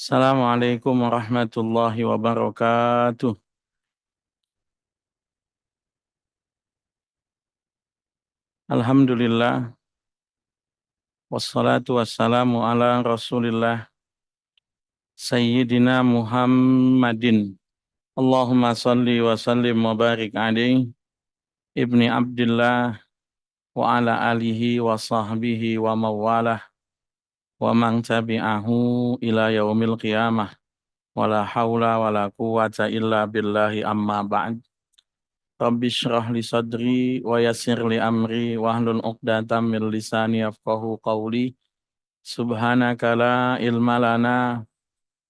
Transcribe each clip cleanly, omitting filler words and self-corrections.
Assalamualaikum warahmatullahi wabarakatuh. Alhamdulillah, wassalatu wassalamu ala rasulillah, Sayyidina Muhammadin. Allahumma salli wa sallim wa barik alaihi, ibni Abdillah, wa ala alihi wa sahbihi wa mawalah, wa man tabi'ahu ila yaumil qiyamah, wa la hawla wa la quwata illa billahi amma ba'd. Rabbi shrah li sadri wa yassir li amri wahlul 'uqdatam min lisani yafqahu qawli. Subhanaka la ilma lana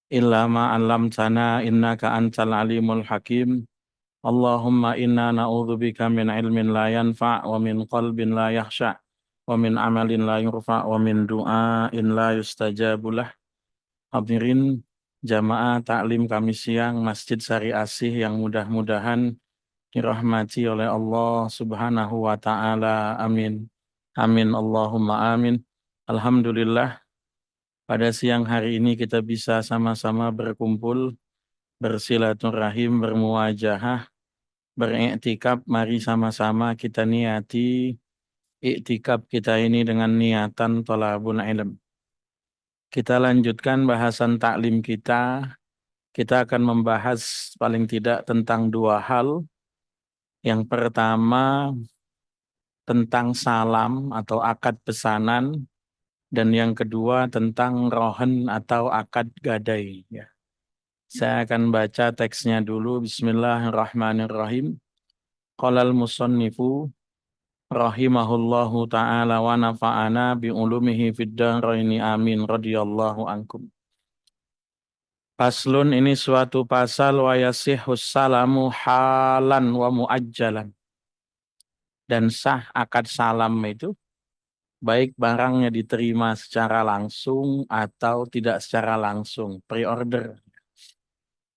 illa ma 'allamtana innaka antal alimul hakim. Allahumma inna na'udzubika min ilmin la yanfa' wa min qalbin la yakhsha' wa min amalin la yurfa' wa min du'ain la yustajabu lah. Hadirin jamaah taklim kami siang Masjid Sari Asih yang mudah-mudahan dirahmati oleh Allah Subhanahu wa taala. Amin. Amin Allahumma amin. Alhamdulillah pada siang hari ini kita bisa sama-sama berkumpul, bersilaturahim, bermuajahah, beriktikaf. Mari sama-sama kita niati iktikaf kita ini dengan niatan thalabul ilm. Kita lanjutkan bahasan taklim kita. Kita akan membahas paling tidak tentang dua hal. Yang pertama tentang salam atau akad pesanan, dan yang kedua tentang rohen atau akad gadai. Ya. Saya akan baca teksnya dulu. Bismillahirrahmanirrahim. Qalal musannifu rahimahullahu ta'ala wa nafa'ana bi'ulumihi fid dharaini amin radhiyallahu ankum. Paslun, ini suatu pasal wa yasihus salamu halan wa muajjalan. Dan sah akad salam itu baik barangnya diterima secara langsung atau tidak secara langsung, pre-order.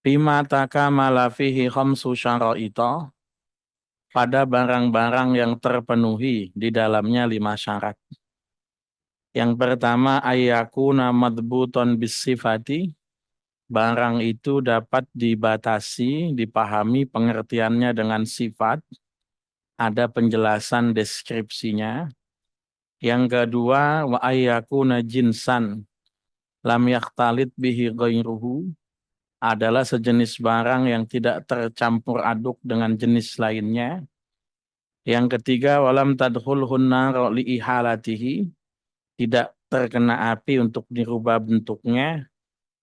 Bima takamala fihi khamsu syara'ita, pada barang-barang yang terpenuhi di dalamnya 5 syarat. Yang pertama, ayyakuna madbuton bisifati, barang itu dapat dibatasi, dipahami pengertiannya dengan sifat, ada penjelasan deskripsinya. Yang kedua, wa ayyakuna jinsan lam yakhtalit bihi ghairuhu, adalah sejenis barang yang tidak tercampur aduk dengan jenis lainnya. Yang ketiga, walam tadkhulhun nar li ihalatihi, tidak terkena api untuk dirubah bentuknya.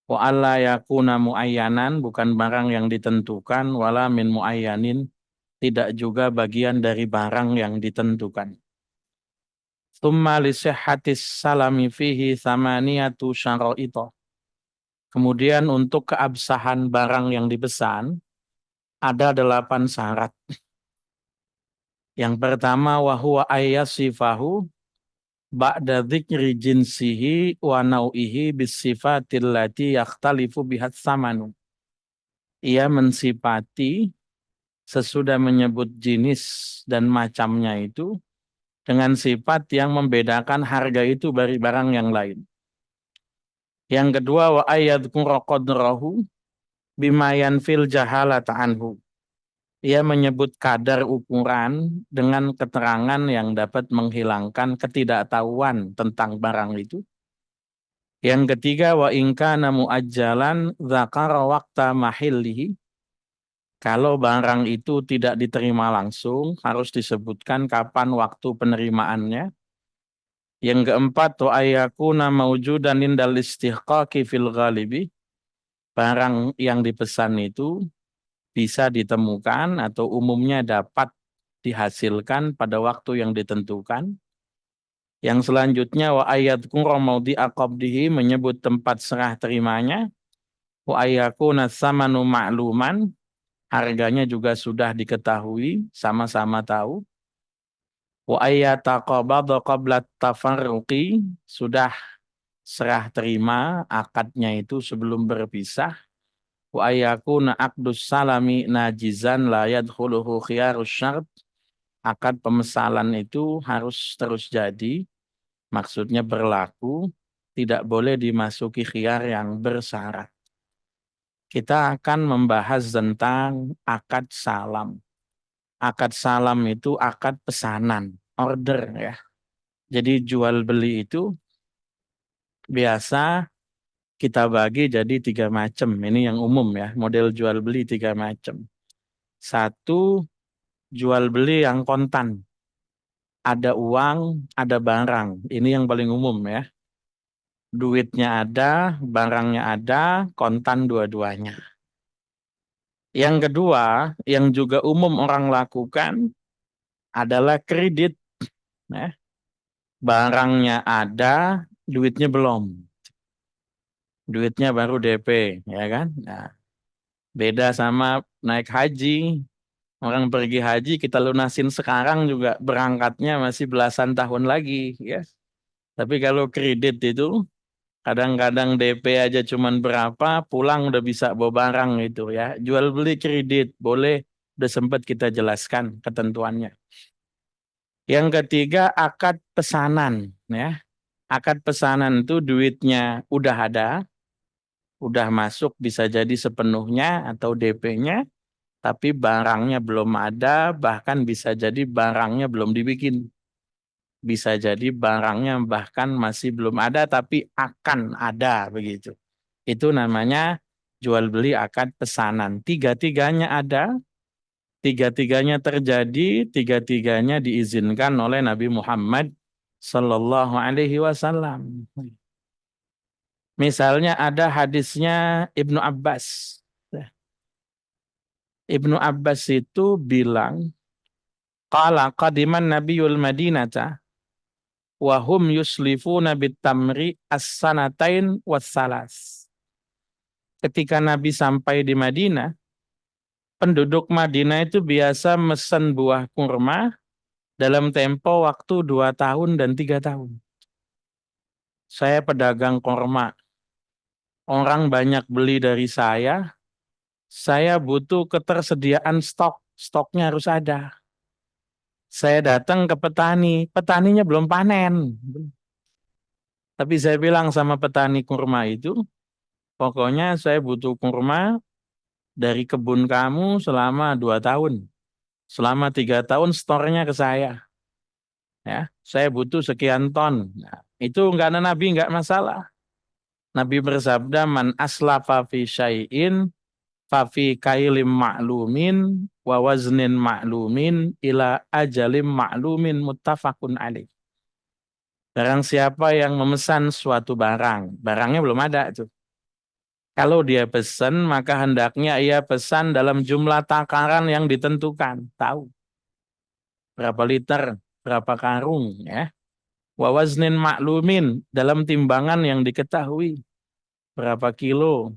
Wa alla yakuna muayyanan, bukan barang yang ditentukan. Wala min muayyanin, tidak juga bagian dari barang yang ditentukan. Tsumma li sihhatis salami fihi thamaniyatu syara'ita. Kemudian untuk keabsahan barang yang dipesan ada 8 syarat. Yang pertama, wa huwa ayyasifahu ba'da dzikri jinsihi wa nau'ihi bisifatil lati yakhtalifu bihat samanu. Ia mensifati sesudah menyebut jenis dan macamnya itu dengan sifat yang membedakan harga itu dari barang yang lain. Yang kedua, wa ayyadhkura qadrahu bima yanfil jahalata anhu. Ia menyebut kadar ukuran dengan keterangan yang dapat menghilangkan ketidaktahuan tentang barang itu. Yang ketiga, wa in kana muajjalan dzakara waqta mahillihi. Kalau barang itu tidak diterima langsung, harus disebutkan kapan waktu penerimaannya. Yang keempat, wa ayyakuna mawjudan indal istihqaqi fil ghalibi. Barang yang dipesan itu bisa ditemukan atau umumnya dapat dihasilkan pada waktu yang ditentukan. Yang selanjutnya, wa ayyadhkura mawdi'a qabdihi, menyebut tempat serah terimanya. Wa ayyakuna tsamanu ma'luman, harganya juga sudah diketahui, sama-sama tahu. Wa ayyataqabadha qabla tafarruqi, sudah serah terima akadnya itu sebelum berpisah. Wa ayyakuna aqdus salami najizan la yadkhuluhu khiyarus syart, akad pemesalan itu harus terus jadi, maksudnya berlaku, tidak boleh dimasuki khiyar yang bersyarat. Kita akan membahas tentang akad salam. Akad salam itu akad pesanan, order ya. Jadi jual beli itu biasa kita bagi jadi 3 macam. Ini yang umum ya, model jual beli 3 macam. Satu, jual beli yang kontan. Ada uang, ada barang. Ini yang paling umum ya. Duitnya ada, barangnya ada, kontan dua-duanya. Yang kedua, yang juga umum orang lakukan adalah kredit. Ya. Barangnya ada, duitnya belum. Duitnya baru DP, ya kan? Nah, beda sama naik haji. Orang pergi haji kita lunasin sekarang juga berangkatnya masih belasan tahun lagi, ya. Tapi kalau kredit itu kadang-kadang DP aja cuman berapa, pulang udah bisa bawa barang gitu ya. Jual beli kredit boleh, udah sempat kita jelaskan ketentuannya. Yang ketiga akad pesanan ya. Akad pesanan itu duitnya udah ada, udah masuk bisa jadi sepenuhnya atau DP-nya, tapi barangnya belum ada, bahkan bisa jadi barangnya belum dibikin. Bisa jadi barangnya bahkan masih belum ada tapi akan ada begitu. Itu namanya jual beli akad pesanan. Tiga-tiganya ada, tiga-tiganya terjadi, tiga-tiganya diizinkan oleh Nabi Muhammad Sallallahu Alaihi Wasallam. Misalnya ada hadisnya Ibnu Abbas. Ibnu Abbas itu bilang, qala qadiman nabiyul madinata wa hum yuslifuna bitamri as-sanatain wassalas. Ketika Nabi sampai di Madinah, penduduk Madinah itu biasa mesen buah kurma dalam tempo waktu 2 tahun dan 3 tahun. Saya pedagang kurma. Orang banyak beli dari saya butuh ketersediaan stok. Stoknya harus ada. Saya datang ke petani, petaninya belum panen. Tapi saya bilang sama petani kurma itu, pokoknya saya butuh kurma dari kebun kamu selama 2 tahun. Selama 3 tahun storenya ke saya. Ya, saya butuh sekian ton. Nah, itu enggak ada Nabi, enggak masalah. Nabi bersabda, man aslafa fi syai'in fa fi kailim ma'lumin wa waznin ma'lumin ila ajalim ma'lumin muttafaqun alaih. Barang siapa yang memesan suatu barang, barangnya belum ada tuh. Kalau dia pesan, maka hendaknya ia pesan dalam jumlah takaran yang ditentukan. Tahu berapa liter, berapa karung, ya. Wa waznin maklumin, dalam timbangan yang diketahui. Berapa kilo,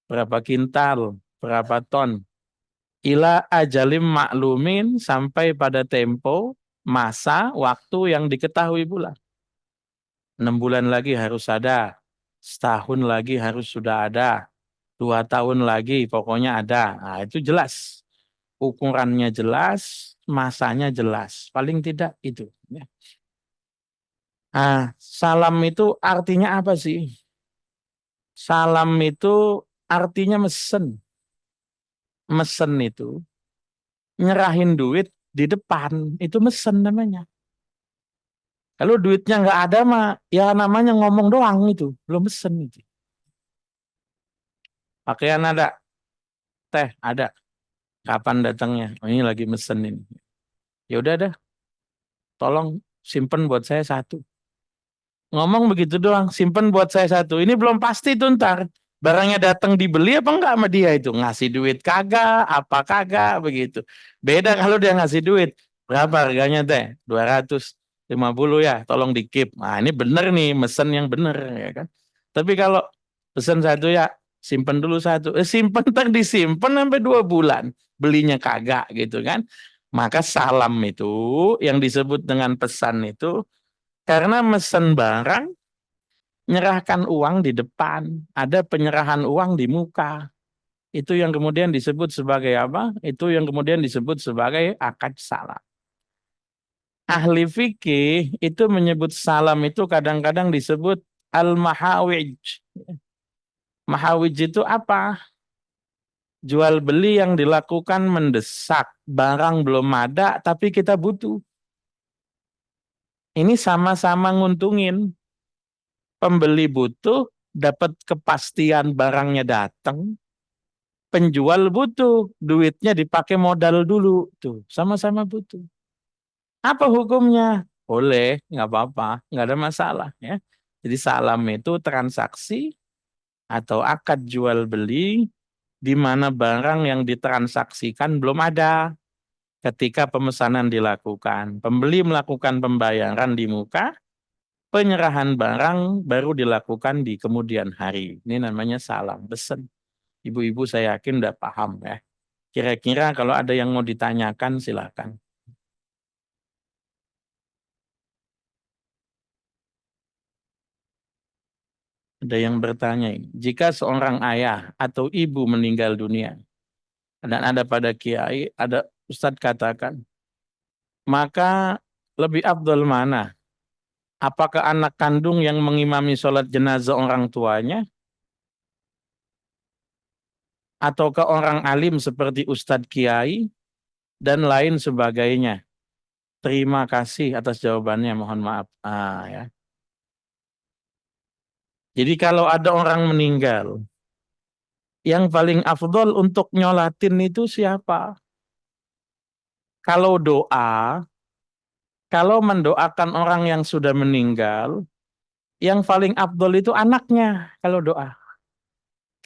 berapa kintal, berapa ton. Ila ajalim maklumin, sampai pada tempo, masa, waktu yang diketahui pula. 6 bulan lagi harus ada. Setahun lagi harus sudah ada. 2 tahun lagi pokoknya ada. Nah, itu jelas. Ukurannya jelas, masanya jelas. Paling tidak itu. Ya. Nah, salam itu artinya apa sih? Salam itu artinya mesen. Mesen itu nyerahin duit di depan. Itu mesen namanya. Kalau duitnya nggak ada mah, ya namanya ngomong doang itu. Belum mesen itu. Pakaian ada, teh ada. Kapan datangnya? Oh, ini lagi mesen ini. Ya udah dah, tolong simpen buat saya satu. Ngomong begitu doang, simpen buat saya satu. Ini belum pasti tuh ntar. Barangnya datang dibeli apa enggak sama dia itu? Ngasih duit kagak, apa kagak, begitu. Beda kalau dia ngasih duit. Berapa harganya teh? 250 ya, tolong di keep. Nah ini bener nih, mesen yang bener ya kan. Tapi kalau pesen satu ya, simpen dulu satu. Simpen ntar disimpen sampai 2 bulan. Belinya kagak gitu kan. Maka salam itu yang disebut dengan pesan itu karena mesen barang, nyerahkan uang di depan, ada penyerahan uang di muka. Itu yang kemudian disebut sebagai apa? Itu yang kemudian disebut sebagai akad salam. Ahli fikih itu menyebut salam itu kadang-kadang disebut Al-mahawij. Mahawij itu apa? Jual beli yang dilakukan mendesak. Barang belum ada tapi kita butuh. Ini sama-sama nguntungin. Pembeli butuh, dapat kepastian barangnya datang. Penjual butuh, duitnya dipakai modal dulu. Tuh, sama-sama butuh. Apa hukumnya? Boleh, nggak apa-apa, nggak ada masalah ya. Jadi salam itu transaksi atau akad jual beli di mana barang yang ditransaksikan belum ada ketika pemesanan dilakukan. Pembeli melakukan pembayaran di muka, penyerahan barang baru dilakukan di kemudian hari. Ini namanya salam besen. Ibu-ibu saya yakin udah paham ya. Kira-kira kalau ada yang mau ditanyakan silakan. Ada yang bertanya ini, jika seorang ayah atau ibu meninggal dunia dan ada pada kiai, ada ustadz katakan, maka lebih afdal mana? Apakah anak kandung yang mengimami sholat jenazah orang tuanya, ataukah orang alim seperti ustadz kiai dan lain sebagainya? Terima kasih atas jawabannya, mohon maaf. Ya. Jadi kalau ada orang meninggal, yang paling afdol untuk nyolatin itu siapa? Kalau doa, kalau mendoakan orang yang sudah meninggal, yang paling afdol itu anaknya kalau doa.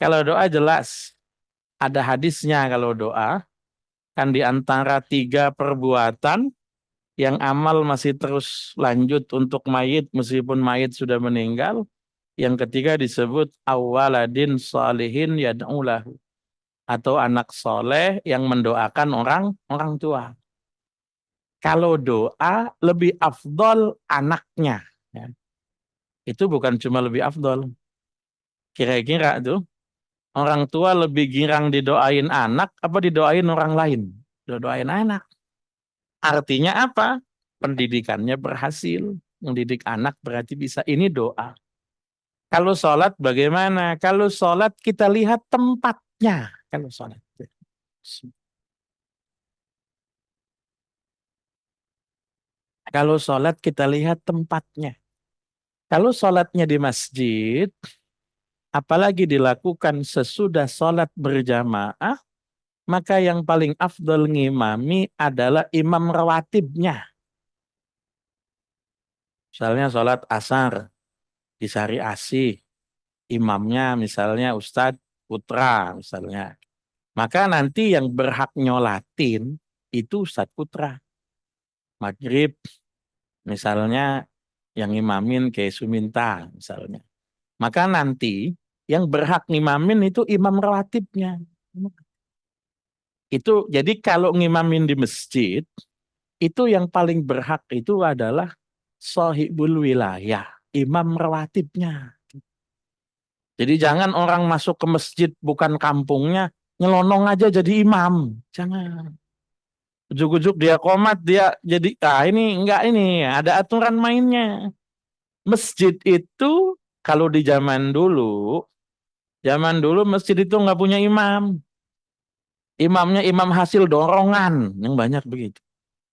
Kalau doa jelas, ada hadisnya kalau doa, kan di antara 3 perbuatan yang amal masih terus lanjut untuk mayit meskipun mayit sudah meninggal. Yang ketiga disebut awaladin salihin yad'ulahu, atau anak soleh yang mendoakan orang orang tua. Kalau doa lebih afdol anaknya. Ya. Itu bukan cuma lebih afdol. Kira-kira tuh orang tua lebih girang didoain anak apa didoain orang lain? Doain anak. Artinya apa? Pendidikannya berhasil. Mendidik anak berarti bisa. Ini doa. Kalau sholat bagaimana? Kalau sholat kita lihat tempatnya. Kalau sholat. Kalau sholat kita lihat tempatnya. Kalau sholatnya di masjid, apalagi dilakukan sesudah sholat berjamaah, maka yang paling afdol ngimami adalah imam rawatibnya. Misalnya sholat asar di Sari Asih, imamnya misalnya Ustadz Putra misalnya. Maka nanti yang berhak nyolatin itu Ustadz Putra. Maghrib misalnya yang imamin kayak Suminta misalnya. Maka nanti yang berhak ngimamin itu imam rawatibnya. Itu jadi kalau ngimamin di masjid, itu yang paling berhak itu adalah shahibul wilayah, imam rawatibnya. Jadi jangan orang masuk ke masjid bukan kampungnya, nyelonong aja jadi imam. Jangan. Ujuk-ujuk dia komat, dia jadi, ini enggak ini, ada aturan mainnya. Masjid itu kalau di zaman dulu masjid itu nggak punya imam. Imamnya imam hasil dorongan, yang banyak begitu.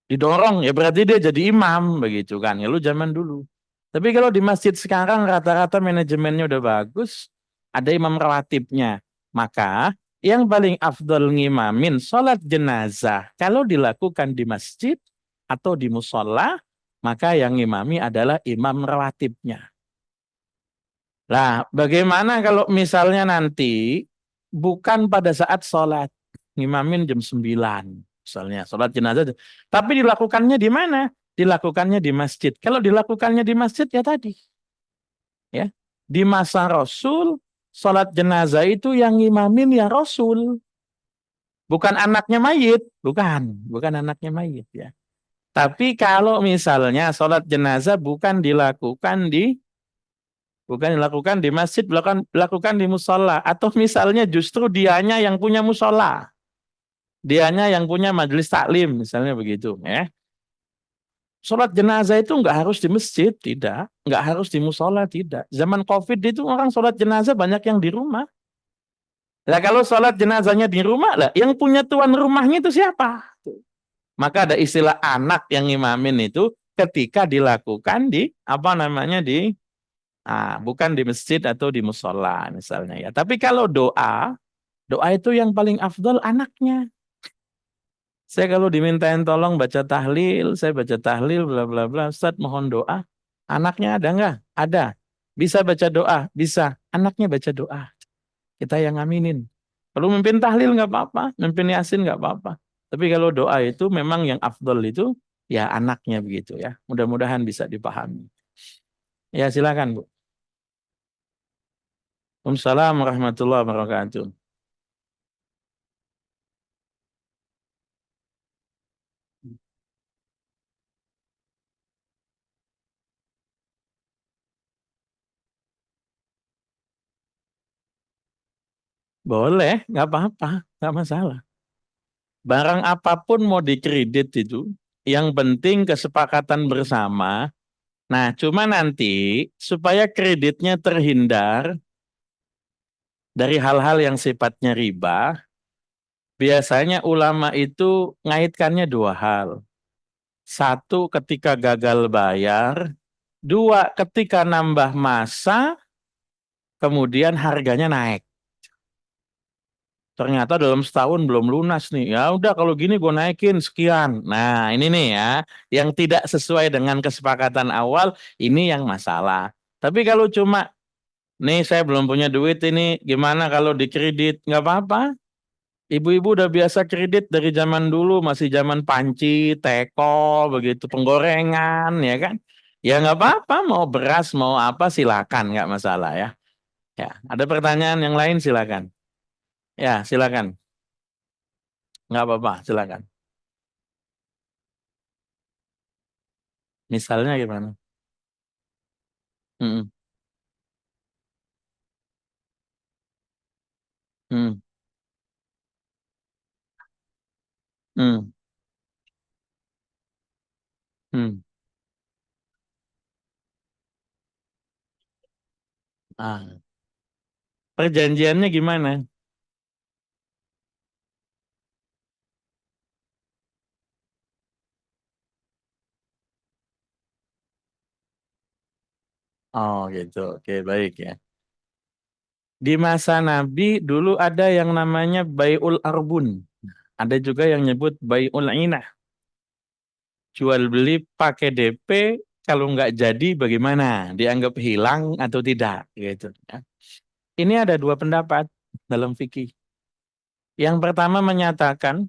Didorong ya berarti dia jadi imam begitu kan ya lu zaman dulu. Tapi kalau di masjid sekarang rata-rata manajemennya udah bagus, ada imam rawatibnya. Maka yang paling afdol ngimamin sholat jenazah kalau dilakukan di masjid atau di musola, maka yang ngimami adalah imam rawatibnya. Nah, bagaimana kalau misalnya nanti bukan pada saat sholat, ngimamin jam 9, misalnya sholat jenazah. Tapi dilakukannya di mana? Dilakukannya di masjid. Kalau dilakukannya di masjid ya tadi. Ya, di masa Rasul, sholat jenazah itu yang ngimamin ya Rasul. Bukan anaknya mayit. Bukan anaknya mayit ya. Tapi kalau misalnya sholat jenazah bukan dilakukan di masjid, dilakukan di musola. Atau misalnya justru dianya yang punya musola. Dianya yang punya majelis taklim, misalnya begitu. Ya. Sholat jenazah itu nggak harus di masjid, tidak. Nggak harus di musola, tidak. Zaman COVID itu orang sholat jenazah banyak yang di rumah. Lah kalau sholat jenazahnya di rumah lah, yang punya tuan rumahnya itu siapa? Maka ada istilah anak yang ngimamin itu ketika dilakukan di apa namanya di bukan di masjid atau di musola misalnya ya. Tapi kalau doa, doa itu yang paling afdol anaknya. Saya kalau dimintain tolong baca tahlil, saya baca tahlil bla bla bla. Ustaz mohon doa. Anaknya ada nggak? Ada. Bisa baca doa? Bisa. Anaknya baca doa. Kita yang ngaminin. Kalau mimpin tahlil nggak apa-apa, mimpin yasin nggak apa-apa. Tapi kalau doa itu memang yang afdol itu ya anaknya begitu ya. Mudah-mudahan bisa dipahami. Ya silakan Bu. Waalaikumsalam warahmatullahi wabarakatuh. Boleh, nggak apa-apa, nggak masalah. Barang apapun mau dikredit itu, yang penting kesepakatan bersama. Nah, cuma nanti supaya kreditnya terhindar dari hal-hal yang sifatnya riba, biasanya ulama itu ngaitkannya dua hal. Satu, ketika gagal bayar. Dua, ketika nambah masa, kemudian harganya naik. Ternyata dalam setahun belum lunas nih. Ya udah kalau gini gue naikin sekian. Nah ini nih ya, yang tidak sesuai dengan kesepakatan awal, ini yang masalah. Tapi kalau cuma, nih saya belum punya duit ini, gimana kalau dikredit? Nggak apa-apa. Ibu-ibu udah biasa kredit dari zaman dulu, masih zaman panci, teko, begitu, penggorengan, ya kan? Ya nggak apa-apa, mau beras, mau apa, silakan, nggak masalah ya. Ya, ada pertanyaan yang lain silakan. Ya, silakan. Nggak apa-apa, silakan. Misalnya gimana? Hmm, hmm, hmm, hmm. Ah, perjanjiannya gimana? Oh gitu, oke baik ya. Di masa Nabi dulu ada yang namanya Bai'ul Arbun. Ada juga yang nyebut Bai'ul Inah. Jual beli pakai DP, kalau nggak jadi bagaimana? Dianggap hilang atau tidak? Gitu. Ya. Ini ada dua pendapat dalam fikih. Yang pertama menyatakan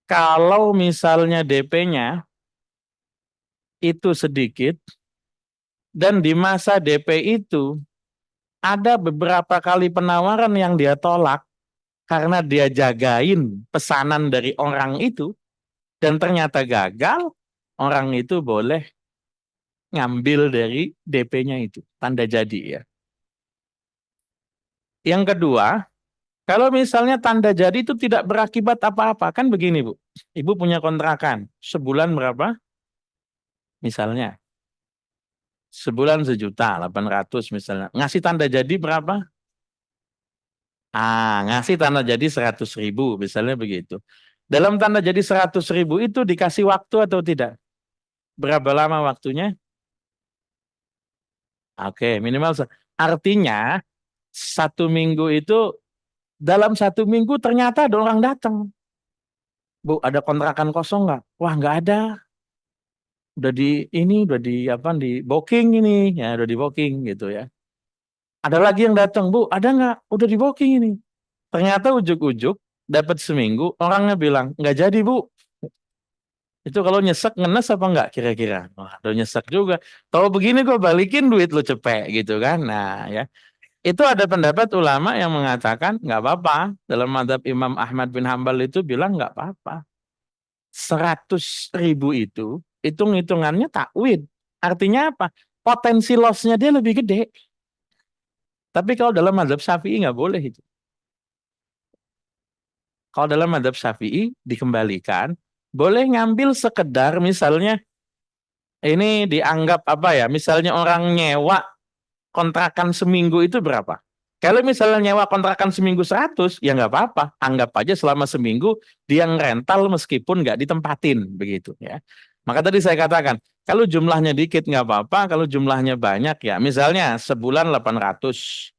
kalau misalnya DP-nya itu sedikit dan di masa DP itu ada beberapa kali penawaran yang dia tolak karena dia jagain pesanan dari orang itu dan ternyata gagal, orang itu boleh ngambil dari DP-nya itu, tanda jadi ya. Yang kedua, kalau misalnya tanda jadi itu tidak berakibat apa-apa, kan begini Bu, Ibu punya kontrakan, sebulan berapa? Misalnya, sebulan 1.800.000 misalnya, ngasih tanda jadi berapa? Ngasih tanda jadi 100.000, misalnya begitu. Dalam tanda jadi 100.000 itu dikasih waktu atau tidak? Berapa lama waktunya? Oke, minimal. Artinya 1 minggu itu, dalam 1 minggu ternyata ada orang datang. Bu, ada kontrakan kosong nggak? Wah, nggak ada. Udah di apa? Di booking ini, ya udah di booking gitu ya. Ada lagi yang datang, Bu, ada nggak? Udah di booking ini. Ternyata ujuk-ujuk dapat seminggu, orangnya bilang nggak jadi Bu. Itu kalau nyesek ngenes apa enggak kira-kira? Wah, udah nyesek juga. Tahu begini gue balikin duit lu cepet gitu kan. Nah ya. Itu ada pendapat ulama yang mengatakan nggak apa-apa. Dalam mazhab Imam Ahmad bin Hambal itu bilang nggak apa-apa. 100.000 itu hitung-hitungannya takwid. Artinya apa? Potensi lossnya dia lebih gede. Tapi kalau dalam mazhab Syafi'i nggak boleh itu. Kalau dalam mazhab Syafi'i dikembalikan, boleh ngambil sekedar misalnya Ini dianggap apa ya? Misalnya orang nyewa kontrakan seminggu itu berapa? Kalau misalnya nyewa kontrakan seminggu 100, ya nggak apa-apa. Anggap aja selama seminggu dia ngerental meskipun nggak ditempatin, begitu ya. Maka tadi saya katakan, kalau jumlahnya dikit nggak apa-apa, kalau jumlahnya banyak ya. Misalnya sebulan 800,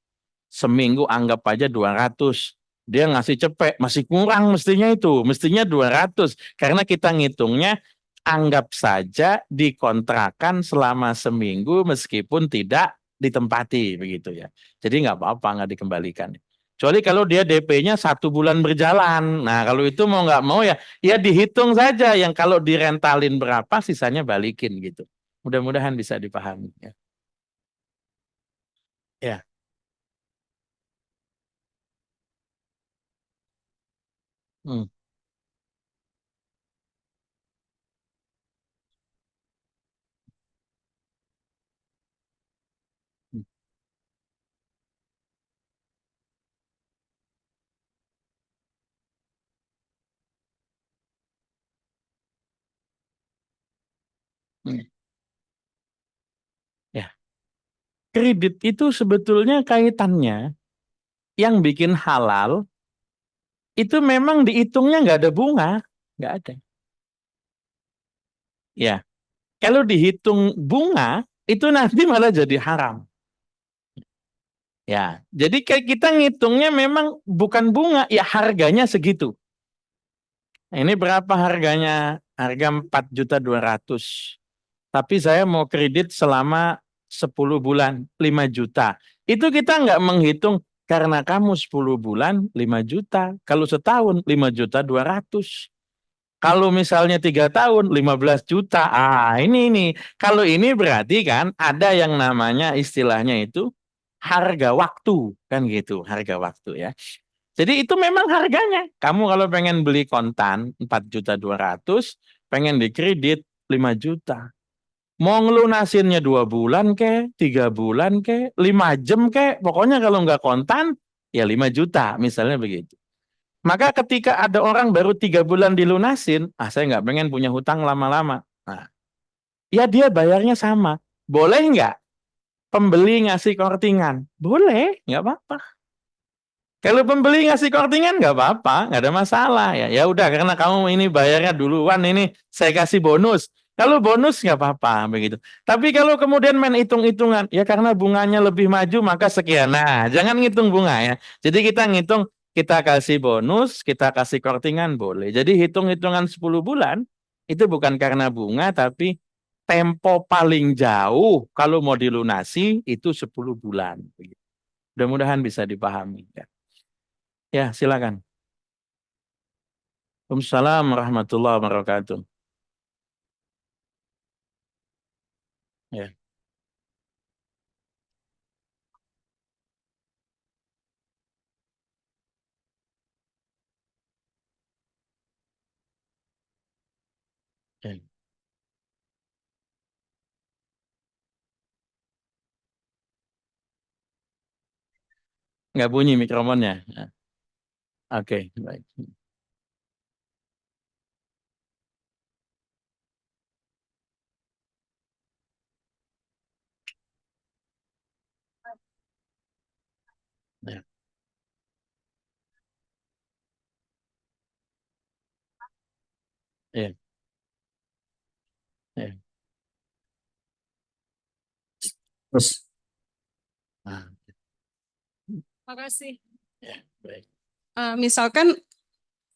seminggu anggap aja 200. Dia ngasih cepet, masih kurang mestinya itu. Mestinya 200. Karena kita ngitungnya anggap saja dikontrakan selama seminggu meskipun tidak ditempati begitu ya. Jadi nggak apa-apa nggak dikembalikan. Kecuali kalau dia DP-nya 1 bulan berjalan. Nah kalau itu mau nggak mau ya, ya dihitung saja yang kalau direntalin berapa sisanya balikin gitu. Mudah-mudahan bisa dipahami ya. Ya. Hmm. Hmm. Hmm. Ya. Kredit itu sebetulnya kaitannya yang bikin halal itu memang dihitungnya nggak ada bunga, nggak ada. Ya, kalau dihitung bunga itu nanti malah jadi haram. Ya, jadi kayak kita ngitungnya memang bukan bunga, ya harganya segitu. Nah, ini berapa harganya? Harga 4.200.000. Tapi saya mau kredit selama 10 bulan, 5 juta. Itu kita nggak menghitung karena kamu 10 bulan 5 juta. Kalau setahun 5.200.000. Kalau misalnya 3 tahun 15 juta. Ah, ini. Kalau ini berarti kan ada yang namanya istilahnya itu harga waktu. Kan gitu, harga waktu ya. Jadi itu memang harganya. Kamu kalau pengen beli kontan 4.200.000, pengen dikredit 5 juta. Mau ngelunasinnya 2 bulan ke, 3 bulan ke, 5 jam ke, pokoknya kalau nggak kontan, ya 5 juta, misalnya begitu. Maka ketika ada orang baru 3 bulan dilunasin, saya nggak pengen punya hutang lama-lama. Nah, ya dia bayarnya sama. Boleh nggak pembeli ngasih kortingan? Boleh, nggak apa-apa. Kalau pembeli ngasih kortingan nggak apa-apa, nggak ada masalah ya. Ya udah karena kamu ini bayarnya duluan ini saya kasih bonus. Kalau bonus nggak apa-apa begitu. Tapi kalau kemudian main hitung-hitungan, ya karena bunganya lebih maju maka sekian. Nah, jangan ngitung bunga ya. Jadi kita ngitung kita kasih bonus, kita kasih kortingan boleh. Jadi hitung-hitungan 10 bulan itu bukan karena bunga tapi tempo paling jauh kalau mau dilunasi itu 10 bulan. Mudah-mudahan bisa dipahami ya. Ya, silakan. Waalaikumsalam warahmatullahi wabarakatuh. Ya, ya. Nggak bunyi mikrofonnya. Ya. Oke, baik. Ya, ya, ya. Terus, ah, Makasih. ya, baik. Misalkan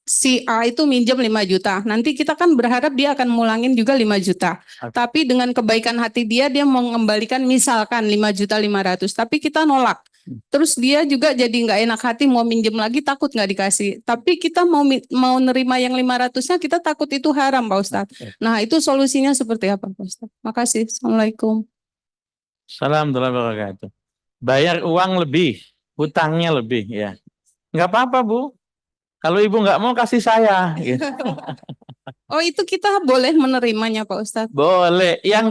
si A itu minjem 5 juta. Nanti kita kan berharap dia akan mulangin juga 5 juta. Oke. Tapi dengan kebaikan hati dia mau mengembalikan misalkan 5.500.000. Tapi kita nolak. Terus dia juga jadi nggak enak hati mau minjem lagi takut nggak dikasih. Tapi kita mau nerima yang 500-nya kita takut itu haram Pak Ustadz. Oke. Nah itu solusinya seperti apa Pak Ustadz? Makasih. Assalamualaikum. Salam warahmatullahi wabarakatuh. Bayar uang lebih, hutangnya lebih ya. Nggak apa-apa, Bu. Kalau Ibu nggak mau kasih saya. Gitu. Oh itu kita boleh menerimanya Pak Ustadz? Boleh. Oh, Yang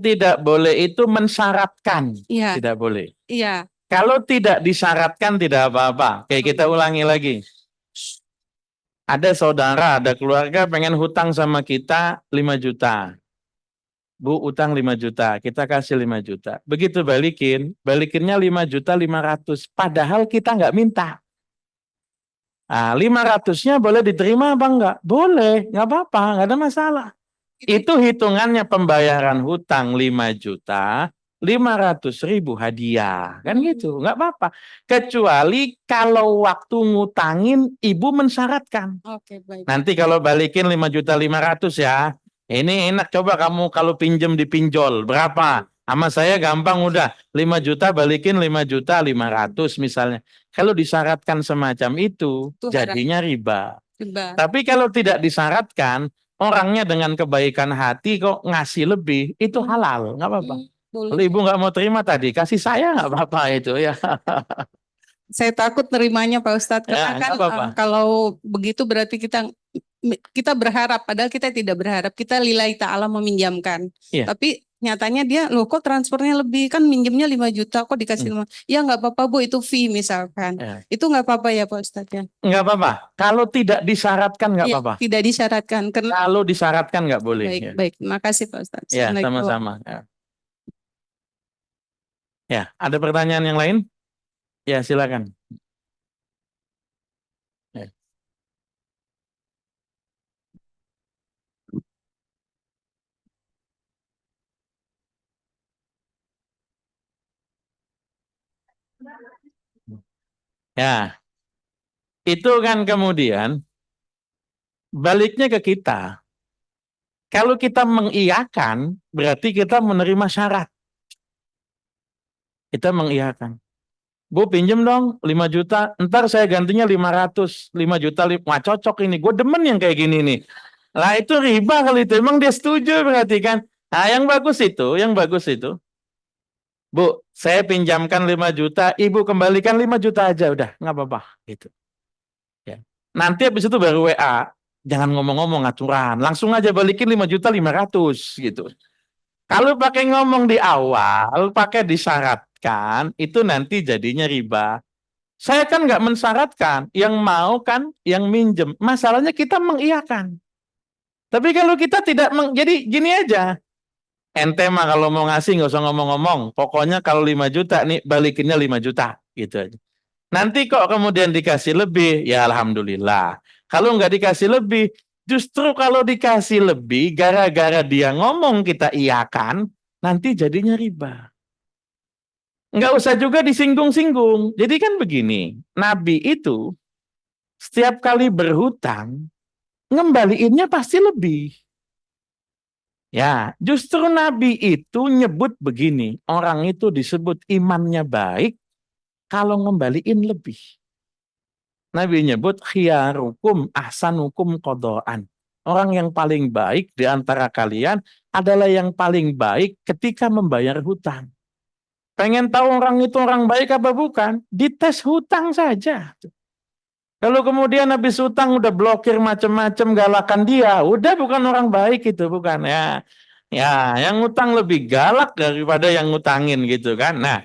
tidak boleh itu mensyaratkan. iya, Tidak boleh. iya. Kalau tidak disyaratkan tidak apa-apa. Oke, kita ulangi lagi. Ada saudara, ada keluarga pengen hutang sama kita 5 juta. Bu, utang 5 juta, kita kasih 5 juta. Begitu balikinnya 5.500.000. Padahal kita nggak minta. Nah, 500-nya boleh diterima apa enggak? Boleh, nggak apa-apa, nggak ada masalah. Itu hitungannya pembayaran hutang 5 juta, 500.000 hadiah. Kan gitu, nggak apa-apa. Kecuali kalau waktu ngutangin ibu mensyaratkan. Oke, baik. Nanti kalau balikin 5.500.000 ya, ini enak coba kamu kalau pinjem di pinjol, berapa? Sama saya gampang udah, 5 juta balikin 5.500.000 misalnya. Kalau disyaratkan semacam itu, Itu jadinya riba. riba. Tapi kalau tidak disyaratkan, orangnya dengan kebaikan hati kok ngasih lebih, itu halal, nggak apa-apa. Boleh. Kalau ibu nggak mau terima tadi, kasih saya nggak apa-apa itu ya. Saya takut nerimanya Pak Ustadz, karena Ya, kan nggak apa-apa. kalau begitu berarti kita berharap, padahal kita tidak berharap, kita lillahi ta'ala meminjamkan. Iya. Tapi nyatanya dia, loh kok transfernya lebih, kan minjemnya 5 juta, kok dikasih 5. Ya nggak apa-apa Bu, itu fee misalkan. Ya. Itu nggak apa-apa ya Pak Ustadz ya? Nggak apa-apa. Kalau tidak disyaratkan nggak Iya, apa-apa. tidak disyaratkan. Kalau disyaratkan nggak boleh. Baik, Ya. baik. Makasih Pak Ustadz. Ya, sama-sama. Ya, ada pertanyaan yang lain? Ya, silakan. Ya. Ya, itu kan kemudian baliknya ke kita. Kalau kita mengiyakan, berarti kita menerima syarat. Kita mengiyakan. Bu pinjem dong 5 juta, ntar saya gantinya 500, 5 juta, wah cocok ini, gue demen yang kayak gini nih. Lah itu riba kali itu, emang dia setuju berarti kan. Nah yang bagus itu, Bu, saya pinjamkan 5 juta, ibu kembalikan 5 juta aja, udah nggak apa-apa gitu. Ya. Nanti habis itu baru WA, jangan ngomong-ngomong aturan, langsung aja balikin 5.500.000 gitu. Kalau pakai ngomong di awal, pakai disyaratkan, itu nanti jadinya riba. Saya kan nggak mensyaratkan, yang mau kan yang minjem. Masalahnya kita mengiyakan. Tapi kalau kita tidak jadi gini aja. Ente mah kalau mau ngasih nggak usah ngomong-ngomong. Pokoknya kalau 5 juta nih balikinnya 5 juta gitu aja. Nanti kok kemudian dikasih lebih, ya alhamdulillah. Kalau nggak dikasih lebih, justru kalau dikasih lebih, gara-gara dia ngomong kita iyakan, nanti jadinya riba. Nggak usah juga disinggung-singgung. Jadi kan begini, Nabi itu setiap kali berhutang, ngembaliinnya pasti lebih. Ya, justru Nabi itu nyebut begini, orang itu disebut imannya baik kalau ngembaliin lebih. Nabi nyebut khiyarukum ahsanukum qadaan. Orang yang paling baik di antara kalian adalah yang paling baik ketika membayar hutang. Pengen tahu orang itu orang baik apa bukan? Dites hutang saja. Kalau kemudian habis hutang udah blokir macam-macam galakan dia, udah bukan orang baik itu, bukan ya. Ya, yang ngutang lebih galak daripada yang ngutangin gitu kan. Nah,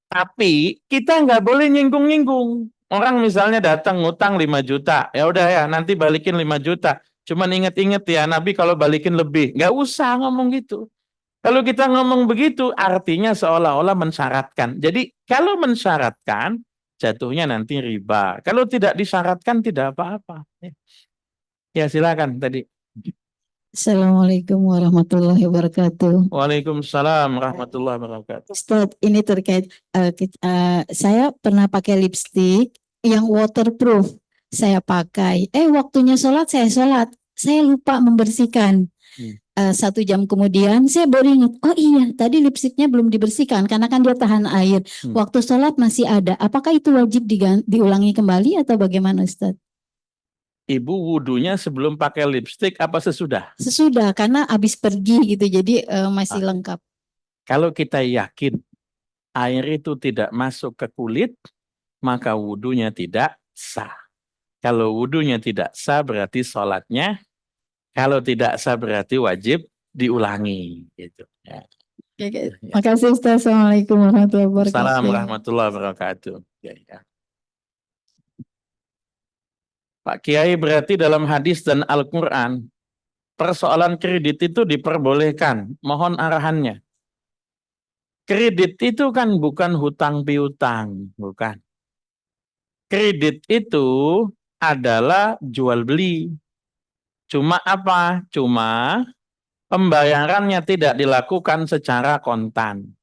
tapi kita nggak boleh nyinggung-nyinggung. Orang misalnya datang ngutang 5 juta, ya udah ya nanti balikin 5 juta. Cuman inget-inget ya Nabi kalau balikin lebih, nggak usah ngomong gitu. Kalau kita ngomong begitu artinya seolah-olah mensyaratkan. Jadi kalau mensyaratkan jatuhnya nanti riba. Kalau tidak disyaratkan tidak apa-apa. Ya silakan tadi. Assalamualaikum warahmatullahi wabarakatuh. Waalaikumsalam warahmatullahi wabarakatuh. Ustadz, ini terkait saya pernah pakai lipstick yang waterproof. Saya pakai. Waktunya sholat, saya lupa membersihkan. 1 jam kemudian saya baru ingat, oh iya tadi lipstiknya belum dibersihkan karena kan dia tahan air. Waktu sholat masih ada. Apakah itu wajib diulangi kembali atau bagaimana Ustadz? Ibu wudunya sebelum pakai lipstik apa sesudah? Sesudah, karena habis pergi gitu, jadi masih lengkap. Kalau kita yakin air itu tidak masuk ke kulit, maka wudunya tidak sah. Kalau wudunya tidak sah berarti sholatnya, kalau tidak sah berarti wajib diulangi. Gitu. Ya. Oke. Makasih Ustaz. Assalamualaikum warahmatullahi wabarakatuh. Assalamualaikum warahmatullahi wabarakatuh. Ya, ya. Pak Kiai, berarti dalam hadis dan Al-Quran, persoalan kredit itu diperbolehkan. Mohon arahannya. Kredit itu kan bukan hutang piutang, bukan. Kredit itu adalah jual beli. Cuma apa? Cuma pembayarannya tidak dilakukan secara kontan.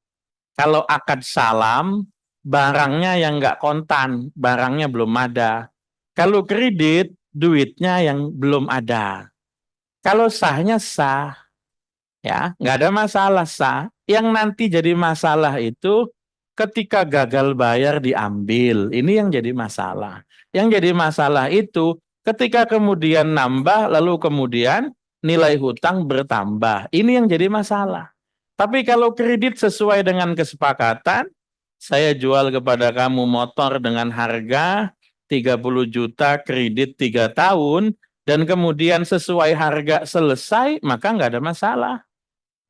Kalau akad salam, barangnya yang nggak kontan, barangnya belum ada. Kalau kredit, duitnya yang belum ada. Kalau sahnya sah, ya nggak ada masalah sah. Yang nanti jadi masalah itu ketika gagal bayar diambil. Ini yang jadi masalah. Yang jadi masalah itu ketika kemudian nambah, lalu kemudian nilai hutang bertambah. Ini yang jadi masalah. Tapi kalau kredit sesuai dengan kesepakatan, saya jual kepada kamu motor dengan harga 30 juta, kredit 3 tahun, dan kemudian sesuai harga selesai, maka nggak ada masalah.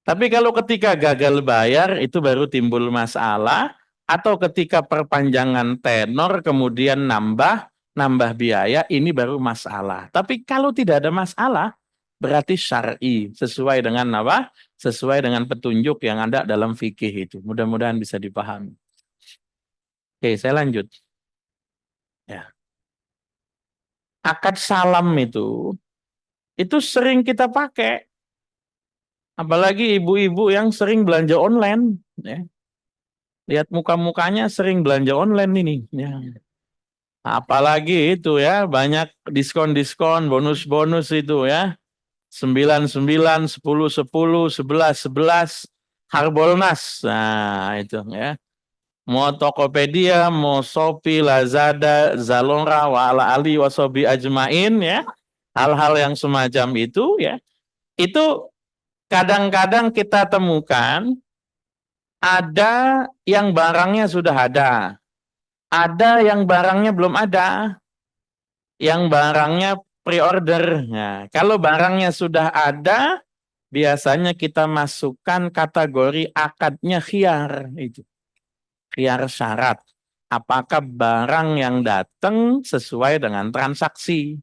Tapi kalau ketika gagal bayar, itu baru timbul masalah, atau ketika perpanjangan tenor, kemudian nambah biaya, ini baru masalah. Tapi kalau tidak ada masalah, berarti syar'i, sesuai dengan apa? Sesuai dengan petunjuk yang ada dalam fikih itu. Mudah-mudahan bisa dipahami. Oke, saya lanjut. Ya. Akad salam itu sering kita pakai. Apalagi ibu-ibu yang sering belanja online. Ya. Lihat muka-mukanya sering belanja online ini. Ya. Apalagi itu ya, banyak diskon-diskon, bonus-bonus itu ya. 99, 10, 10, 11, 11, Harbolnas. Nah, itu ya. Mau Tokopedia, mau Shopee, Lazada, Zalora, Wa'ala Ali, Wasobi Ajmain ya. Hal-hal yang semacam itu ya. Itu kadang-kadang kita temukan ada yang barangnya sudah ada yang barangnya belum ada, yang barangnya pre-order. Nah, kalau barangnya sudah ada, biasanya kita masukkan kategori akadnya khiyar itu. Khiyar syarat. Apakah barang yang datang sesuai dengan transaksi?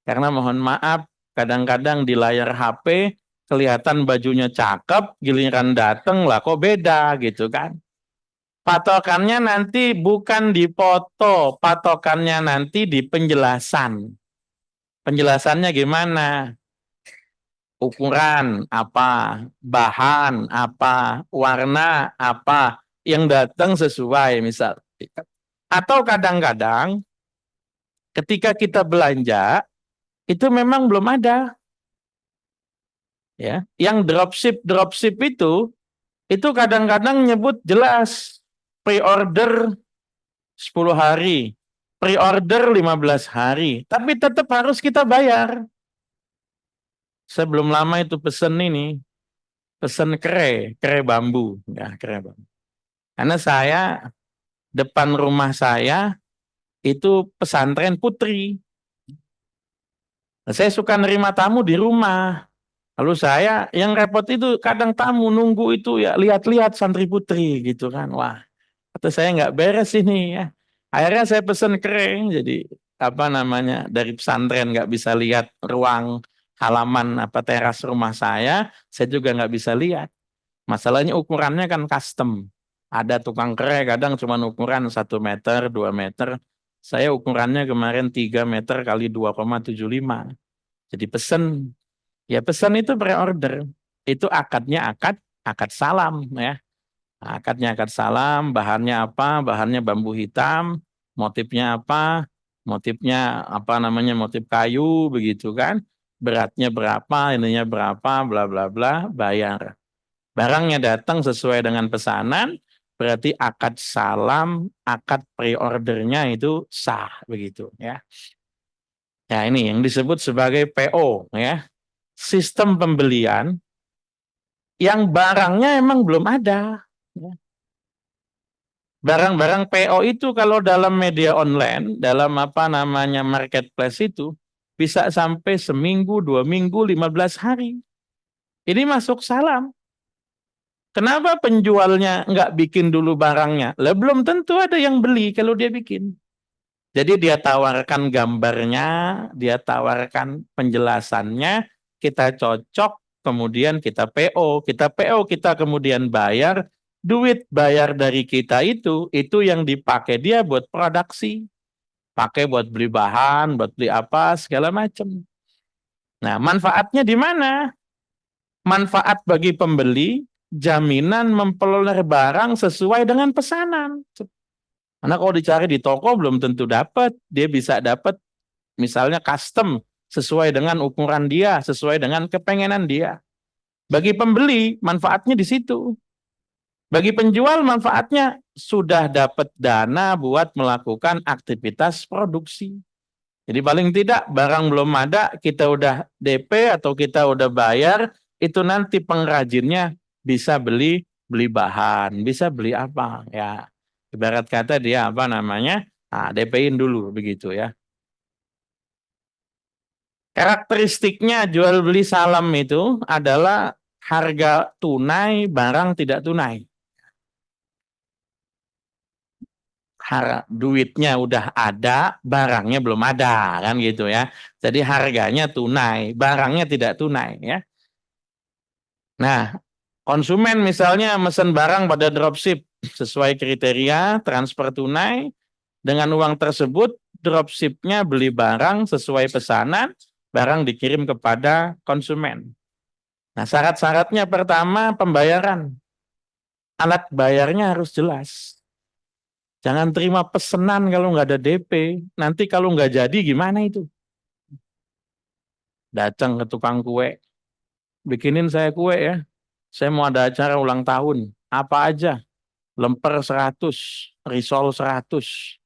Karena mohon maaf, kadang-kadang di layar HP kelihatan bajunya cakep, giliran dateng lah kok beda gitu kan. Patokannya nanti bukan di foto, patokannya nanti di penjelasan. Penjelasannya gimana? Ukuran apa, bahan apa, warna apa, yang datang sesuai misal. Atau kadang-kadang ketika kita belanja, itu memang belum ada. Ya, yang dropship itu kadang-kadang nyebut jelas pre-order 10 hari, pre-order 15 hari, tapi tetap harus kita bayar. Saya belum lama itu pesen kere bambu, ya kere bambu. Karena depan rumah saya itu pesantren putri. Nah, saya suka nerima tamu di rumah. Lalu saya yang repot itu kadang tamu nunggu itu ya lihat-lihat santri putri gitu kan. Wah, kata saya nggak beres ini ya. Akhirnya saya pesen keren, jadi apa namanya dari pesantren nggak bisa lihat ruang halaman apa teras rumah saya juga nggak bisa lihat. Masalahnya ukurannya kan custom. Ada tukang kere kadang cuma ukuran 1 meter, 2 meter. Saya ukurannya kemarin 3 meter kali 2,75. Jadi pesen. Ya pesan itu pre-order. Itu akadnya akad salam ya. Akadnya akad salam, bahannya apa? Bahannya bambu hitam, motifnya apa? Motifnya apa namanya? Motif kayu begitu kan? Beratnya berapa, ininya berapa, bla bla bla, bayar. Barangnya datang sesuai dengan pesanan, berarti akad salam, akad pre-ordernya itu sah begitu ya. Ya ini yang disebut sebagai PO ya. Sistem pembelian yang barangnya emang belum ada. Barang-barang PO itu kalau dalam media online, dalam apa namanya marketplace itu, bisa sampai seminggu, 2 minggu, 15 hari. Ini masuk salam. Kenapa penjualnya nggak bikin dulu barangnya? Lah belum tentu ada yang beli kalau dia bikin. Jadi dia tawarkan gambarnya, dia tawarkan penjelasannya, kita cocok, kemudian kita PO, kita kemudian bayar, duit bayar dari kita itu yang dipakai dia buat produksi, pakai buat beli bahan, buat beli apa, segala macam. Nah, manfaatnya di mana? Manfaat bagi pembeli, jaminan memperoleh barang sesuai dengan pesanan. Karena kalau dicari di toko belum tentu dapat, dia bisa dapat misalnya custom sesuai dengan ukuran dia, sesuai dengan kepengenan dia. Bagi pembeli, manfaatnya di situ. Bagi penjual, manfaatnya sudah dapat dana buat melakukan aktivitas produksi. Jadi paling tidak barang belum ada, kita udah DP atau kita udah bayar, itu nanti pengrajinnya bisa beli bahan, bisa beli apa ya. Ibarat kata dia apa namanya? DP-in dulu begitu ya. Karakteristiknya jual beli salam itu adalah harga tunai, barang tidak tunai. Duitnya udah ada, barangnya belum ada, kan gitu ya. Jadi harganya tunai, barangnya tidak tunai ya. Nah, konsumen misalnya mesen barang pada dropship sesuai kriteria transfer tunai, dengan uang tersebut dropshipnya beli barang sesuai pesanan, barang dikirim kepada konsumen. Nah, syarat-syaratnya pertama pembayaran. Alat bayarnya harus jelas. Jangan terima pesanan kalau nggak ada DP. Nanti kalau nggak jadi gimana itu? Datang ke tukang kue. Bikinin saya kue ya. Saya mau ada acara ulang tahun. Apa aja? Lemper 100, risol 100.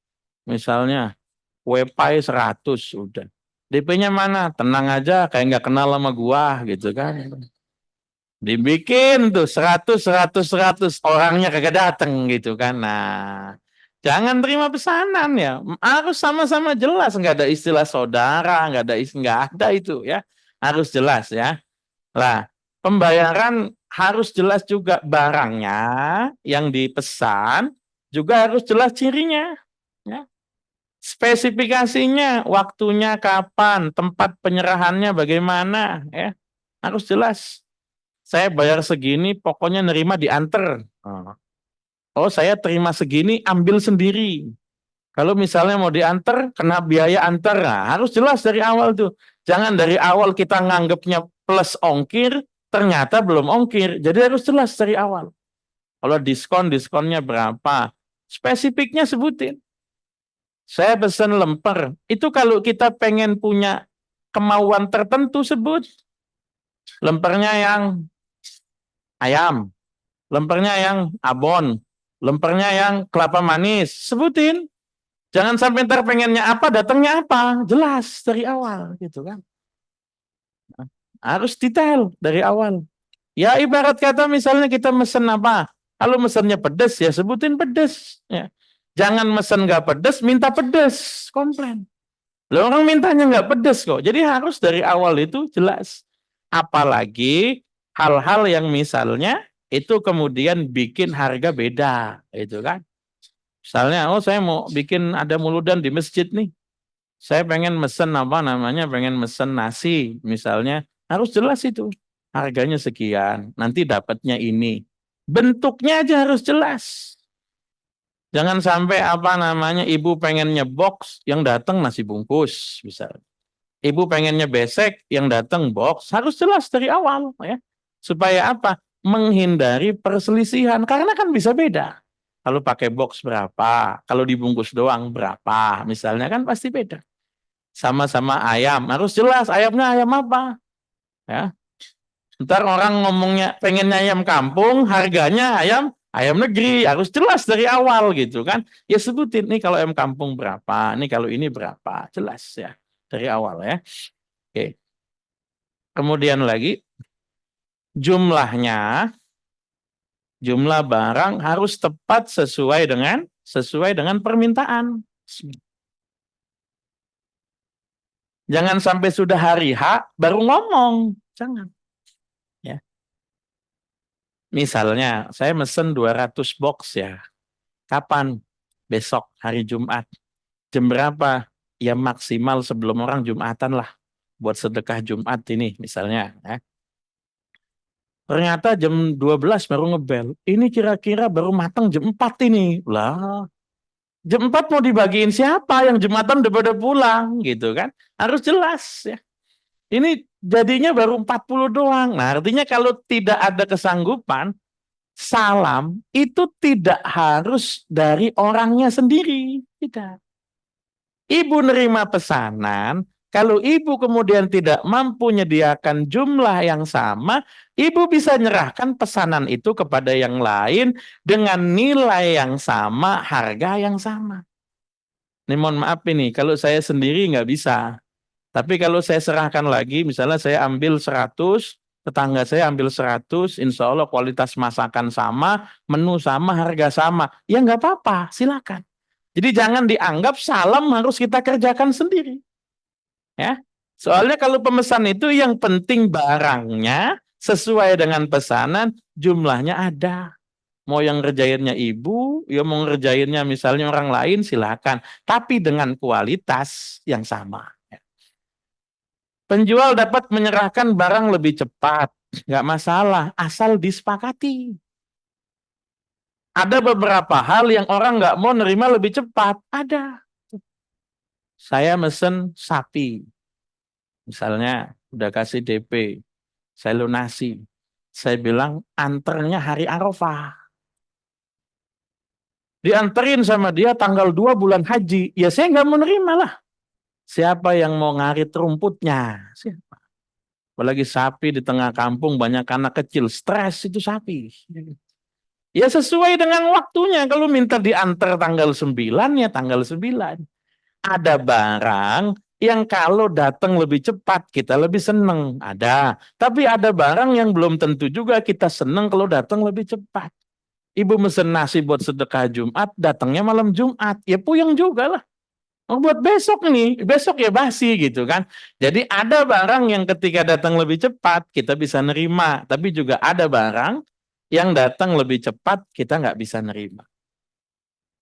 Misalnya kue pie 100 udah. DP-nya mana? Tenang aja kayak nggak kenal sama gua gitu kan. Dibikin tuh 100, 100, 100. Orangnya kagak datang gitu kan. Nah, jangan terima pesanan ya. Harus sama-sama jelas. Nggak ada istilah saudara. Nggak ada itu ya. Harus jelas ya. Lah, pembayaran harus jelas juga barangnya yang dipesan. Juga harus jelas cirinya. Ya. Spesifikasinya, waktunya kapan, tempat penyerahannya bagaimana. Ya. Harus jelas. Saya bayar segini, pokoknya nerima diantar. Oh, saya terima segini, ambil sendiri. Kalau misalnya mau diantar, kena biaya antar. Nah, harus jelas dari awal tuh. Jangan dari awal kita nganggapnya plus ongkir, ternyata belum ongkir. Jadi harus jelas dari awal. Kalau diskon, diskonnya berapa? Spesifiknya sebutin. Saya pesan lemper. Itu kalau kita pengen punya kemauan tertentu sebut. Lempernya yang ayam, lempernya yang abon, lempernya yang kelapa manis, sebutin. Jangan sampai ntar pengennya apa, datangnya apa, jelas dari awal gitu kan. Harus detail dari awal. Ya ibarat kata misalnya kita mesen apa, kalau mesennya pedes ya sebutin pedes. Ya. Jangan mesen nggak pedes, minta pedes, komplain. Loh, orang mintanya nggak pedes kok. Jadi harus dari awal itu jelas. Apalagi hal-hal yang misalnya itu kemudian bikin harga beda, itu kan. Misalnya, oh saya mau bikin ada muludan di masjid nih. Saya pengen mesen apa namanya, pengen mesen nasi misalnya. Harus jelas itu. Harganya sekian, nanti dapatnya ini. Bentuknya aja harus jelas. Jangan sampai apa namanya, ibu pengennya box, yang datang nasi bungkus misalnya. Ibu pengennya besek, yang datang box, harus jelas dari awal ya. Supaya apa? Menghindari perselisihan, karena kan bisa beda. Kalau pakai box berapa, kalau dibungkus doang berapa, misalnya kan pasti beda. Sama-sama ayam, harus jelas ayamnya ayam apa. Ya. Ntar orang ngomongnya pengennya ayam kampung, harganya ayam negeri, harus jelas dari awal gitu kan. Ya sebutin nih kalau ayam kampung berapa, nih kalau ini berapa, jelas ya dari awal ya. Oke. Kemudian lagi jumlahnya, jumlah barang harus tepat sesuai dengan permintaan. Jangan sampai sudah hari H baru ngomong, jangan. Ya. Misalnya saya mesen 200 box ya. Kapan? Besok hari Jumat. Jam berapa? Ya maksimal sebelum orang Jumatan lah. Buat sedekah Jumat ini misalnya. Ya. Ternyata jam 12 baru ngebel. Ini kira-kira baru matang jam 4 ini. Lah, jam 4 mau dibagiin siapa? Yang Jumatan udah pada pulang gitu kan. Harus jelas ya. Ini jadinya baru 40 doang. Nah, artinya kalau tidak ada kesanggupan, salam itu tidak harus dari orangnya sendiri. Tidak. Ibu nerima pesanan, kalau ibu kemudian tidak mampu menyediakan jumlah yang sama, ibu bisa nyerahkan pesanan itu kepada yang lain dengan nilai yang sama, harga yang sama. Ini mohon maaf ini, kalau saya sendiri nggak bisa. Tapi kalau saya serahkan lagi, misalnya saya ambil 100, tetangga saya ambil 100, insya Allah kualitas masakan sama, menu sama, harga sama. Ya nggak apa-apa, silakan. Jadi jangan dianggap salam harus kita kerjakan sendiri. Ya, soalnya kalau pemesan itu yang penting barangnya sesuai dengan pesanan, jumlahnya ada. Mau yang ngerjainnya ibu, ya mau ngerjainnya misalnya orang lain, silakan. Tapi dengan kualitas yang sama. Penjual dapat menyerahkan barang lebih cepat, nggak masalah, asal disepakati. Ada beberapa hal yang orang nggak mau nerima lebih cepat, ada. Saya mesen sapi, misalnya udah kasih DP, saya lunasi. Saya bilang anternya hari Arafah. Dianterin sama dia tanggal 2 bulan haji. Ya saya nggak mau nerima lah. Siapa yang mau ngarit rumputnya? Siapa? Apalagi sapi di tengah kampung banyak anak kecil. Stres itu sapi. Ya sesuai dengan waktunya. Kalau minta diantar tanggal 9 ya tanggal 9. Ada barang yang kalau datang lebih cepat kita lebih seneng. Ada. Tapi ada barang yang belum tentu juga kita seneng kalau datang lebih cepat. Ibu mesen nasi buat sedekah Jumat, datangnya malam Jumat. Ya puyeng juga lah. Oh, buat besok nih, besok ya basi gitu kan. Jadi ada barang yang ketika datang lebih cepat kita bisa nerima. Tapi juga ada barang yang datang lebih cepat kita nggak bisa nerima.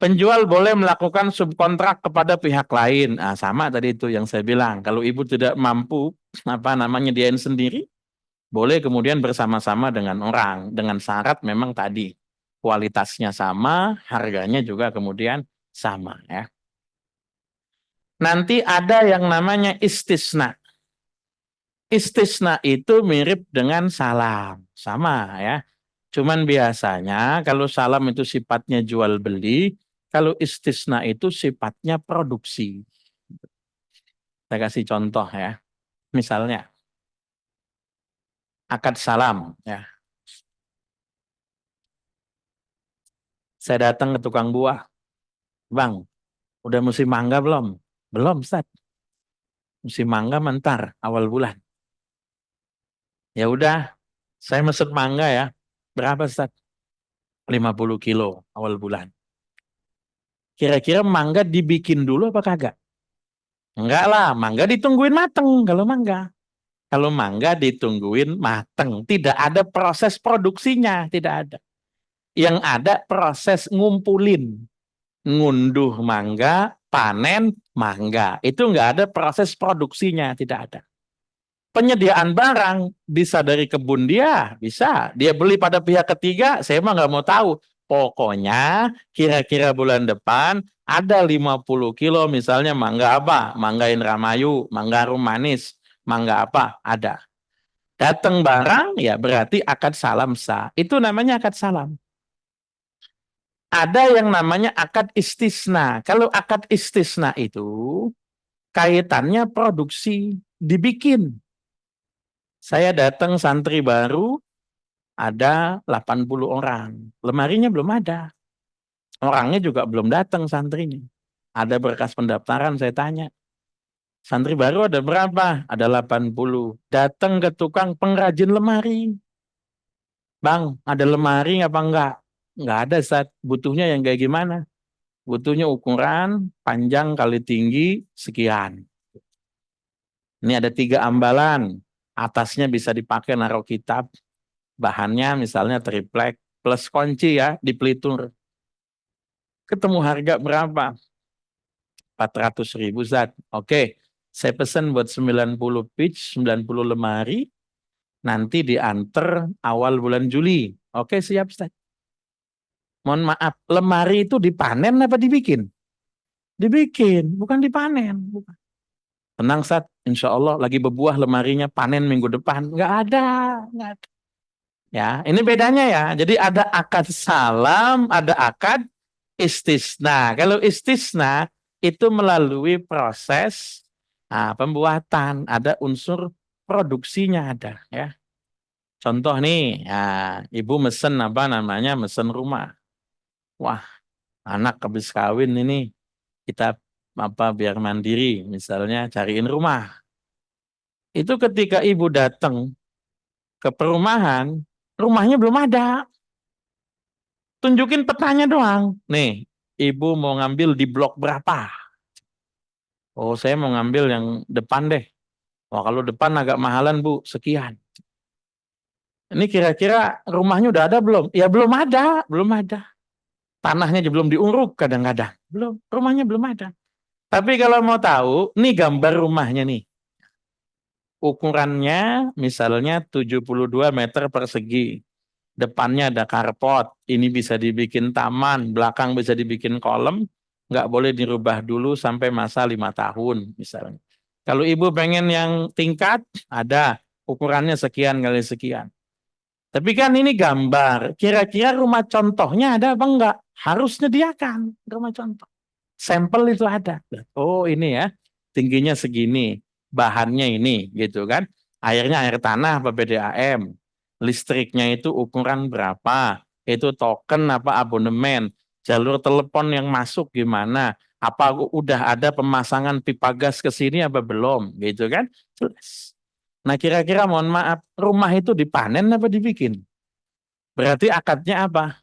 Penjual boleh melakukan subkontrak kepada pihak lain. Nah, sama tadi itu yang saya bilang. Kalau ibu tidak mampu nyediain sendiri, boleh kemudian bersama-sama dengan orang dengan syarat memang tadi kualitasnya sama, harganya juga kemudian sama ya. Nanti ada yang namanya istisna. Istisna itu mirip dengan salam, sama ya. Cuman biasanya kalau salam itu sifatnya jual beli, kalau istisna itu sifatnya produksi. Saya kasih contoh ya. Misalnya akad salam ya. Saya datang ke tukang buah. Bang, udah musim mangga belum? Belum, Ustaz. Musim mangga mentar awal bulan. Ya udah, saya mesen mangga ya. Berapa, Ustaz? 50 kilo awal bulan. Kira-kira mangga dibikin dulu apa kagak? Enggak lah, mangga ditungguin mateng kalau mangga. Kalau mangga ditungguin mateng. Tidak ada proses produksinya, tidak ada. Yang ada proses ngumpulin. Ngunduh mangga, panen mangga. Itu enggak ada proses produksinya, tidak ada. Penyediaan barang bisa dari kebun dia, bisa. Dia beli pada pihak ketiga, saya mah nggak mau tahu. Pokoknya kira-kira bulan depan ada 50 kilo misalnya mangga apa? Mangga Indramayu, mangga Harum Manis, mangga apa? Ada. Datang barang ya berarti akad salam sah. Itu namanya akad salam. Ada yang namanya akad istisna. Kalau akad istisna itu kaitannya produksi dibikin. Saya datang santri baru, ada 80 orang. Lemarinya belum ada. Orangnya juga belum datang santrinya. Ada berkas pendaftaran, saya tanya. Santri baru ada berapa? Ada 80. Datang ke tukang pengrajin lemari. Bang, ada lemari apa enggak? Enggak ada, Ustaz. Butuhnya yang kayak gimana? Butuhnya ukuran, panjang kali tinggi, sekian. Ini ada 3 ambalan. Atasnya bisa dipakai naruh kitab. Bahannya misalnya triplek plus kunci ya di pelitur. Ketemu harga berapa? 400.000 Zat. Oke, saya pesan buat 90 pitch, 90 lemari, nanti diantar awal bulan Juli. Oke, siap Ustaz. Mohon maaf, lemari itu dipanen apa dibikin? Dibikin, bukan dipanen. Bukan. Tenang Ustaz, insya Allah lagi berbuah lemarinya, panen minggu depan. Nggak ada. Ya, ini bedanya ya. Jadi ada akad salam, ada akad istisna. Kalau istisna itu melalui proses pembuatan, ada unsur produksinya ada ya. Contoh nih, ya, ibu mesen apa namanya, mesen rumah. Wah, anak habis kawin ini kita biar mandiri, misalnya cariin rumah. Itu ketika ibu datang ke perumahan, rumahnya belum ada. Tunjukin petanya doang. Nih, ibu mau ngambil di blok berapa? Oh, saya mau ngambil yang depan deh. Wah, kalau depan agak mahalan, Bu, sekian. Ini kira-kira rumahnya udah ada belum? Ya belum ada, belum ada. Tanahnya belum diuruk kadang-kadang. Belum, rumahnya belum ada. Tapi kalau mau tahu, nih gambar rumahnya nih. Ukurannya misalnya 72 meter persegi. Depannya ada carport, ini bisa dibikin taman, belakang bisa dibikin kolam, nggak boleh dirubah dulu sampai masa 5 tahun misalnya. Kalau ibu pengen yang tingkat, ada ukurannya sekian kali sekian. Tapi kan ini gambar, kira-kira rumah contohnya ada apa enggak? Harus nyediakan rumah contoh. Sampel itu ada. Oh ini ya, tingginya segini, bahannya ini gitu kan. Airnya air tanah apa PDAM. Listriknya itu ukuran berapa, itu token apa abonemen, jalur telepon yang masuk gimana, apa udah ada pemasangan pipa gas ke sini apa belum, gitu kan? Jelas. Nah kira-kira mohon maaf, rumah itu dipanen apa dibikin? Berarti akadnya apa?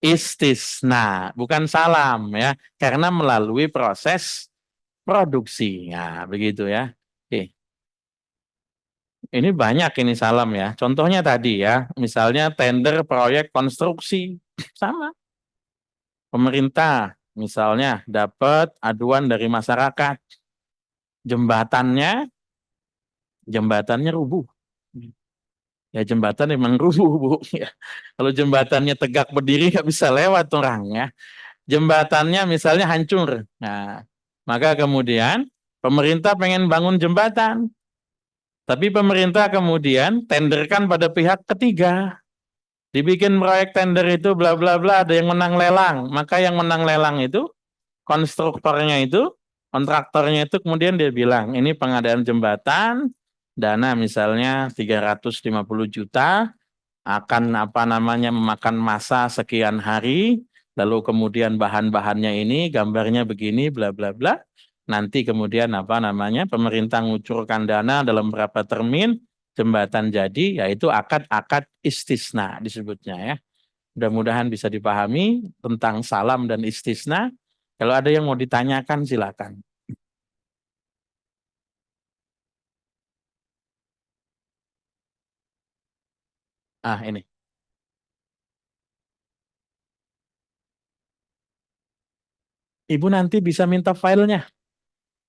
Istisna, bukan salam ya, karena melalui proses produksi. Nah, begitu ya. Oke. Ini banyak ini salam ya. Contohnya tadi ya, misalnya tender proyek konstruksi. Sama. Pemerintah misalnya dapat aduan dari masyarakat. Jembatannya rubuh. Ya jembatan memang rubuh, Bu. Ya. Kalau jembatannya tegak berdiri nggak bisa lewat orang ya. Jembatannya misalnya hancur. Nah, maka kemudian pemerintah pengen bangun jembatan. Tapi pemerintah kemudian tenderkan pada pihak ketiga. Dibikin proyek tender itu bla bla bla, ada yang menang lelang. Maka yang menang lelang itu konstruktornya itu, kontraktornya itu kemudian dia bilang, ini pengadaan jembatan, dana misalnya 350 juta, akan apa namanya memakan masa sekian hari, lalu kemudian bahan-bahannya ini, gambarnya begini, bla bla bla. Nanti kemudian apa namanya pemerintah ngucurkan dana dalam berapa termin, jembatan jadi, yaitu akad-akad istisna disebutnya ya. Mudah-mudahan bisa dipahami tentang salam dan istisna. Kalau ada yang mau ditanyakan silakan. Ah ini. Ibu nanti bisa minta filenya.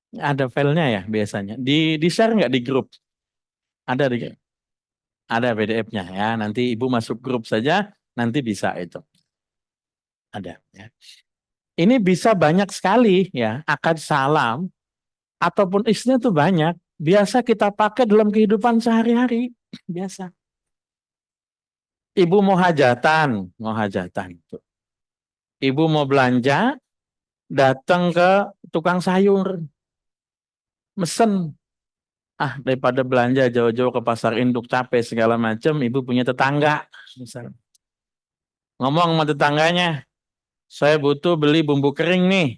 Ada filenya ya biasanya. Di share nggak di grup? Ada di ada PDF-nya ya. Nanti ibu masuk grup saja, nanti bisa itu. Ada ya. Ini bisa banyak sekali ya, akad salam ataupun istilah itu banyak. Biasa kita pakai dalam kehidupan sehari-hari. Biasa. Ibu mau hajatan, mau hajatan. Ibu mau belanja, datang ke tukang sayur, mesen. Ah, daripada belanja jauh-jauh ke pasar induk capek segala macam, ibu punya tetangga. Misalnya. Ngomong sama tetangganya, saya butuh beli bumbu kering nih.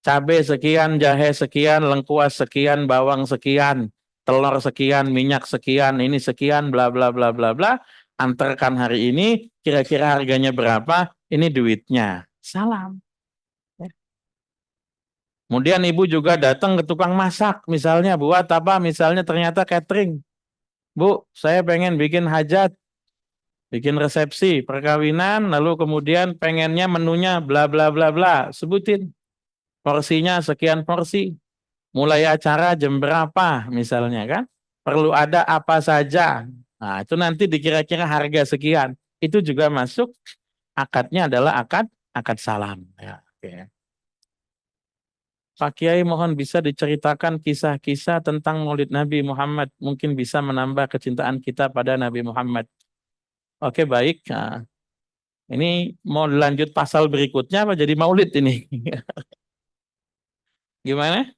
Cabai sekian, jahe sekian, lengkuas sekian, bawang sekian, telur sekian, minyak sekian, ini sekian, bla bla bla bla bla. Antarkan hari ini, kira-kira harganya berapa? Ini duitnya. Salam. Kemudian ibu juga datang ke tukang masak, misalnya buat apa? Misalnya ternyata catering. Bu, saya pengen bikin hajat, bikin resepsi, perkawinan, lalu kemudian pengennya menunya bla bla bla bla. Sebutin. Porsinya sekian porsi. Mulai acara jam berapa misalnya kan? Perlu ada apa saja. Nah, itu nanti dikira-kira harga sekian. Itu juga masuk, akadnya adalah akad salam. Ya, oke. Pak Kiai mohon bisa diceritakan kisah-kisah tentang Maulid Nabi Muhammad. Mungkin bisa menambah kecintaan kita pada Nabi Muhammad. Oke, baik. Nah, ini mau lanjut pasal berikutnya apa jadi Maulid ini? Gimana?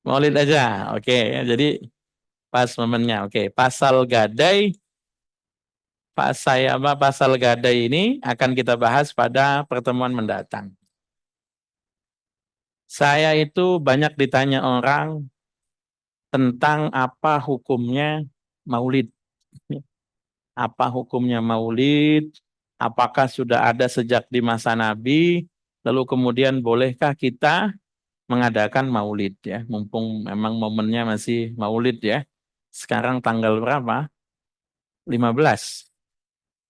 Maulid aja. Oke, jadi pas momennya. Oke, pasal gadai. Pasal gadai ini akan kita bahas pada pertemuan mendatang. Saya itu banyak ditanya orang tentang apa hukumnya Maulid. Apa hukumnya Maulid? Apakah sudah ada sejak di masa Nabi? Lalu kemudian bolehkah kita mengadakan Maulid ya? Mumpung memang momennya masih Maulid ya. Sekarang tanggal berapa? 15.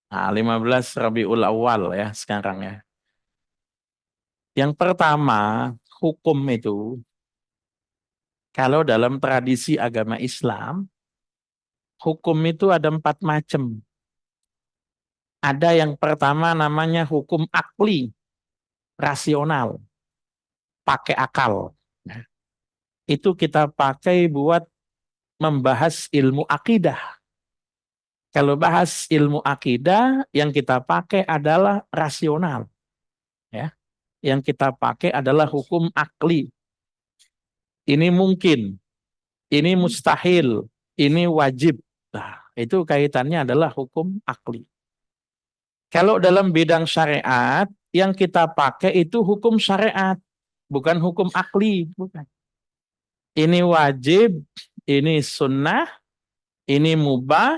Nah, 15 Rabiul Awal ya sekarang ya. Yang pertama, hukum itu kalau dalam tradisi agama Islam, hukum itu ada 4 macam. Ada yang pertama namanya hukum akli, rasional, pakai akal. Nah, itu kita pakai buat membahas ilmu akidah. Kalau bahas ilmu akidah, yang kita pakai adalah rasional. Ya. Yang kita pakai adalah hukum akli. Ini mungkin, ini mustahil, ini wajib. Nah, itu kaitannya adalah hukum akli. Kalau dalam bidang syariat, yang kita pakai itu hukum syariat, bukan hukum akli. Bukan. Ini wajib, ini sunnah, ini mubah,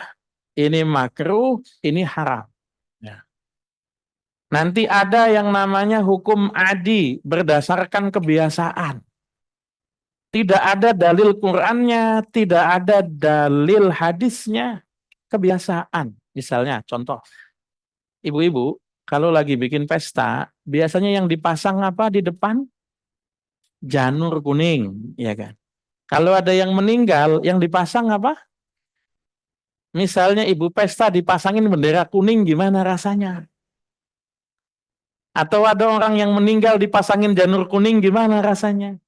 ini makruh, ini haram. Ya. Nanti ada yang namanya hukum adi, berdasarkan kebiasaan. Tidak ada dalil Qur'annya, tidak ada dalil hadisnya, kebiasaan. Misalnya, contoh, ibu-ibu kalau lagi bikin pesta, biasanya yang dipasang apa di depan? Janur kuning, ya kan? Kalau ada yang meninggal, yang dipasang apa? Misalnya ibu pesta dipasangin bendera kuning, gimana rasanya? Atau ada orang yang meninggal dipasangin janur kuning, gimana rasanya?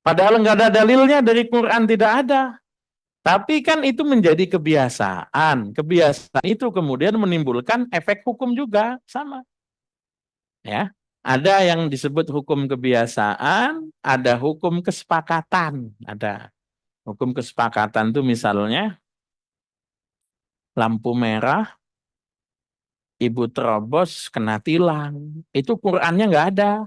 Padahal nggak ada dalilnya dari Quran, tidak ada. Tapi kan itu menjadi kebiasaan. Kebiasaan itu kemudian menimbulkan efek hukum juga, sama. Ya, ada yang disebut hukum kebiasaan, ada hukum kesepakatan. Ada hukum kesepakatan itu misalnya lampu merah, ibu terobos kena tilang. Itu Qur'annya nggak ada,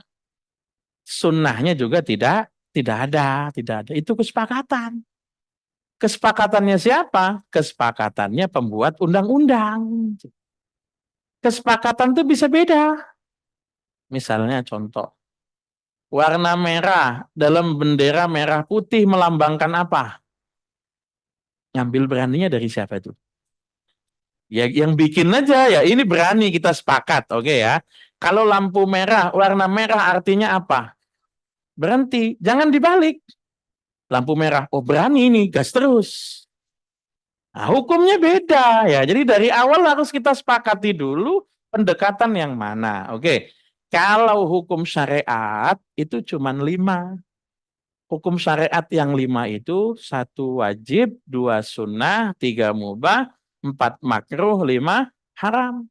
sunnahnya juga tidak ada. Itu kesepakatan. Kesepakatannya siapa? Kesepakatannya pembuat undang-undang. Kesepakatan itu bisa beda. Misalnya contoh, warna merah dalam bendera merah putih melambangkan apa? Ngambil beraninya dari siapa itu? Ya yang bikin aja ya, ini berani kita sepakat, oke ya. Kalau lampu merah, warna merah artinya apa? Berhenti, jangan dibalik. Lampu merah, oh berani ini, gas terus. Nah, hukumnya beda ya. Jadi dari awal harus kita sepakati dulu pendekatan yang mana. Oke. Kalau hukum syariat itu cuma 5. Hukum syariat yang 5 itu 1 wajib, 2 sunnah, 3 mubah, 4 makruh, 5 haram.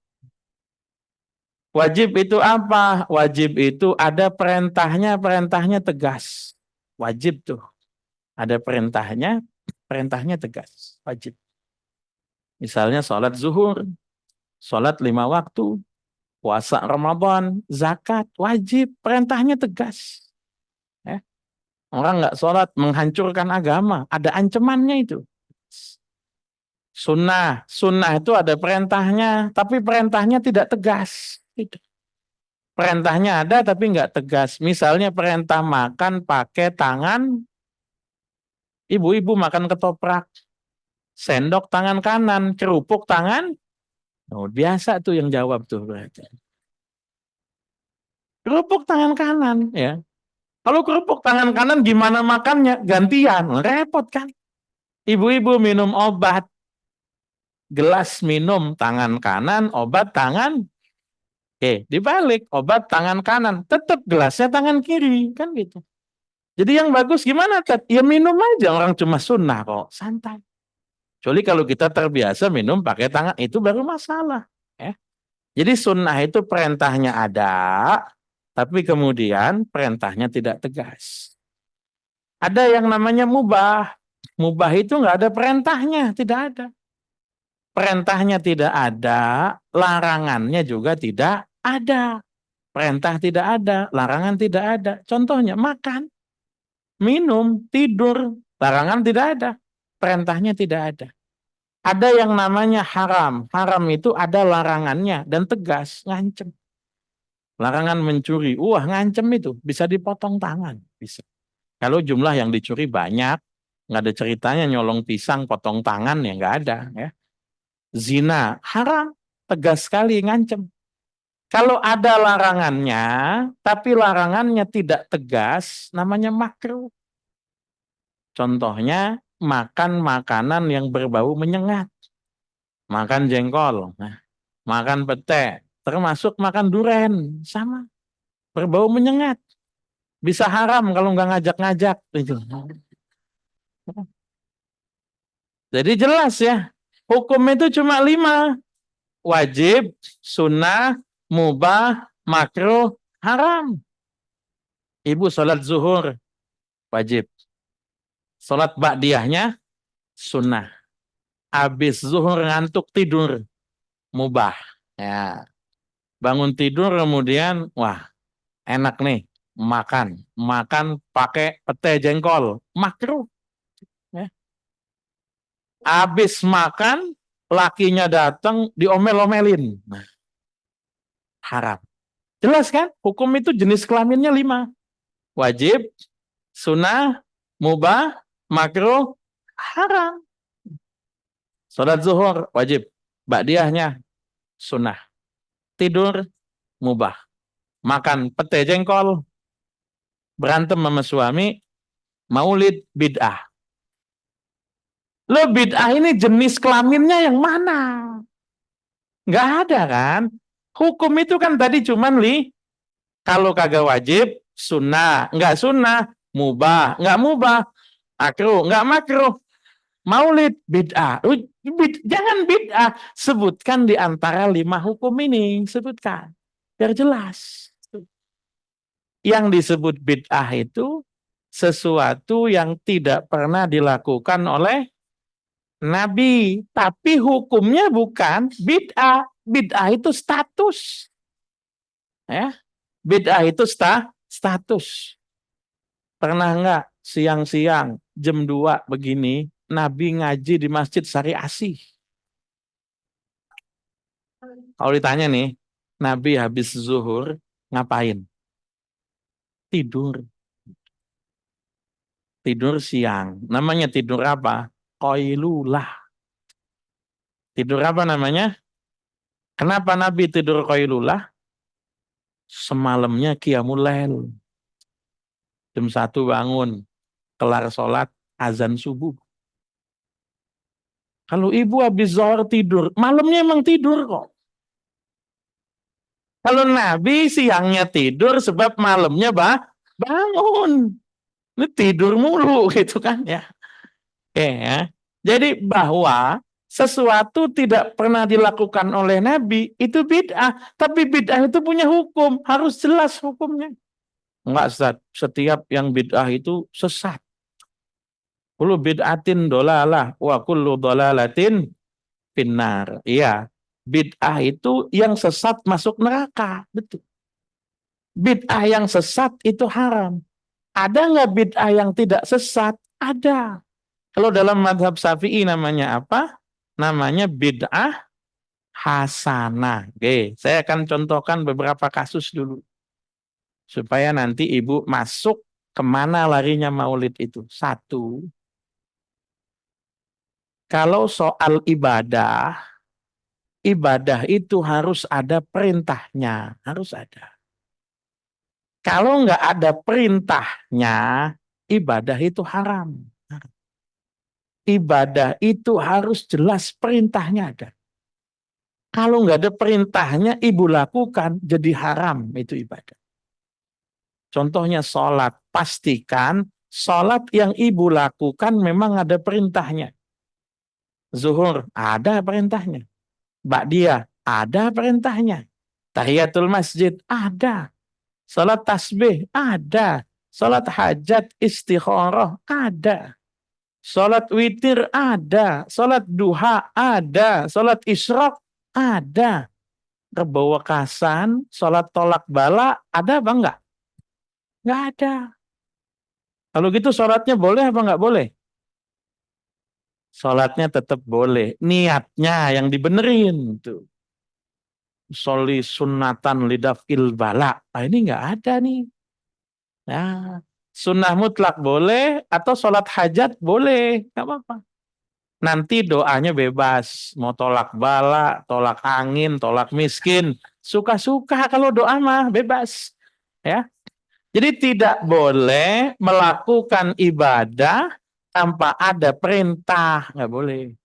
Wajib itu apa? Wajib itu ada perintahnya tegas. Wajib tuh. Ada perintahnya tegas. Wajib. Misalnya sholat zuhur, sholat 5 waktu, puasa Ramadan, zakat, wajib, perintahnya tegas. Ya. Orang nggak sholat menghancurkan agama, ada ancamannya itu. Sunnah itu ada perintahnya, tapi perintahnya tidak tegas. Perintahnya ada tapi nggak tegas. Misalnya perintah makan pakai tangan, ibu-ibu makan ketoprak, sendok tangan kanan, kerupuk tangan. Oh, biasa tuh yang jawab tuh berarti. Kerupuk tangan kanan ya. Kalau kerupuk tangan kanan gimana makannya? Gantian, repot kan? Ibu-ibu minum obat, gelas minum tangan kanan, obat tangan, dibalik obat tangan kanan, tetap gelasnya tangan kiri, kan gitu. Jadi yang bagus gimana, Ted? Ya minum aja, orang cuma sunnah kok, santai. Kecuali kalau kita terbiasa minum pakai tangan, itu baru masalah. Ya. Jadi sunnah itu perintahnya ada, tapi kemudian perintahnya tidak tegas. Ada yang namanya mubah. Mubah itu nggak ada perintahnya, tidak ada. Perintahnya tidak ada, larangannya juga tidak ada. Perintah tidak ada, larangan tidak ada. Contohnya makan, minum, tidur, larangan tidak ada. Perintahnya tidak ada. Ada yang namanya haram. Haram itu ada larangannya dan tegas, ngancem. Larangan mencuri, ngancem itu, bisa dipotong tangan, bisa. Kalau jumlah yang dicuri banyak, nggak ada ceritanya nyolong pisang, potong tangan, ya nggak ada. Ya. Zina, haram, tegas sekali, ngancem. Kalau ada larangannya, tapi larangannya tidak tegas, namanya makruh. Contohnya, makan makanan yang berbau menyengat. Makan jengkol, makan pete, termasuk makan duren, sama. Berbau menyengat. Bisa haram kalau nggak ngajak-ngajak. Jadi jelas ya, hukum itu cuma 5. Wajib, sunnah, mubah, makruh, haram. Ibu sholat zuhur, wajib. Sholat ba'diyahnya, sunnah. Habis zuhur ngantuk tidur, mubah. Ya. Bangun tidur kemudian, enak nih, makan. Makan pakai pete jengkol, makruh. Ya. Habis makan, lakinya datang diomel-omelin. Haram. Jelas kan? Hukum itu jenis kelaminnya 5. Wajib, sunnah, mubah, makruh, haram. Salat zuhur, wajib. Ba'diyahnya, sunnah. Tidur, mubah. Makan pete jengkol, berantem sama suami, maulid, bid'ah. Lo bid'ah ini jenis kelaminnya yang mana? Nggak ada kan? Hukum itu kan tadi cuman kalau kagak wajib, sunnah. Nggak sunnah, mubah. Nggak mubah, makruh. Nggak makruh, maulid, bid'ah. Jangan bid'ah. Sebutkan di antara 5 hukum ini. Sebutkan. Biar jelas. Yang disebut bid'ah itu sesuatu yang tidak pernah dilakukan oleh Nabi. Tapi hukumnya bukan bid'ah. Bid'ah itu status. Ya. Bid'ah itu status. Pernah nggak siang-siang jam 2 begini Nabi ngaji di Masjid Sari Asih? Kalau ditanya nih, Nabi habis zuhur ngapain? Tidur. Tidur siang. Namanya tidur apa? Qailulah. Tidur apa namanya? Kenapa Nabi tidur qailulah? Semalamnya qiyamul lail. Jam 1 bangun. Kelar sholat, azan subuh. Kalau ibu habis zuhur tidur, malamnya emang tidur kok. Kalau Nabi siangnya tidur sebab malamnya bangun. Ini tidur mulu gitu kan ya. Oke ya. Jadi bahwa sesuatu tidak pernah dilakukan oleh Nabi itu bid'ah. Tapi bid'ah itu punya hukum. Harus jelas hukumnya. Enggak, Ustaz. Setiap yang bid'ah itu sesat. Kullu bid'atin dolalah wa kullu dolalatin finnar. Iya. Bid'ah itu yang sesat masuk neraka. Betul. Bid'ah yang sesat itu haram. Ada nggak bid'ah yang tidak sesat? Ada. Kalau dalam mazhab Syafi'i namanya apa? Namanya bid'ah hasanah. Oke, saya akan contohkan beberapa kasus dulu. Supaya nanti ibu masuk kemana larinya maulid itu. 1, kalau soal ibadah itu harus ada perintahnya. Harus ada. Kalau nggak ada perintahnya, ibadah itu haram. Ibadah itu harus jelas perintahnya ada. Kalau nggak ada perintahnya, ibu lakukan, jadi haram itu ibadah. Contohnya sholat, pastikan sholat yang ibu lakukan memang ada perintahnya. Zuhur, ada perintahnya. Ba'diyah, ada perintahnya. Tahiyatul masjid, ada. Sholat tasbih, ada. Sholat hajat, istikharah, ada. Sholat witir, ada. Sholat duha, ada. Sholat isyraq, ada. Rebawakasan, sholat tolak bala, ada apa enggak? Enggak ada. Kalau gitu sholatnya boleh apa enggak boleh? Sholatnya tetap boleh. Niatnya yang dibenerin tuh. Soli sunnatan lidafil bala. Nah, ini enggak ada nih. Nah, sunnah mutlak boleh atau sholat hajat boleh. Enggak apa-apa. Nanti doanya bebas. Mau tolak bala, tolak angin, tolak miskin. Suka-suka kalau doa mah bebas. Ya. Jadi tidak boleh melakukan ibadah tanpa ada perintah, nggak boleh.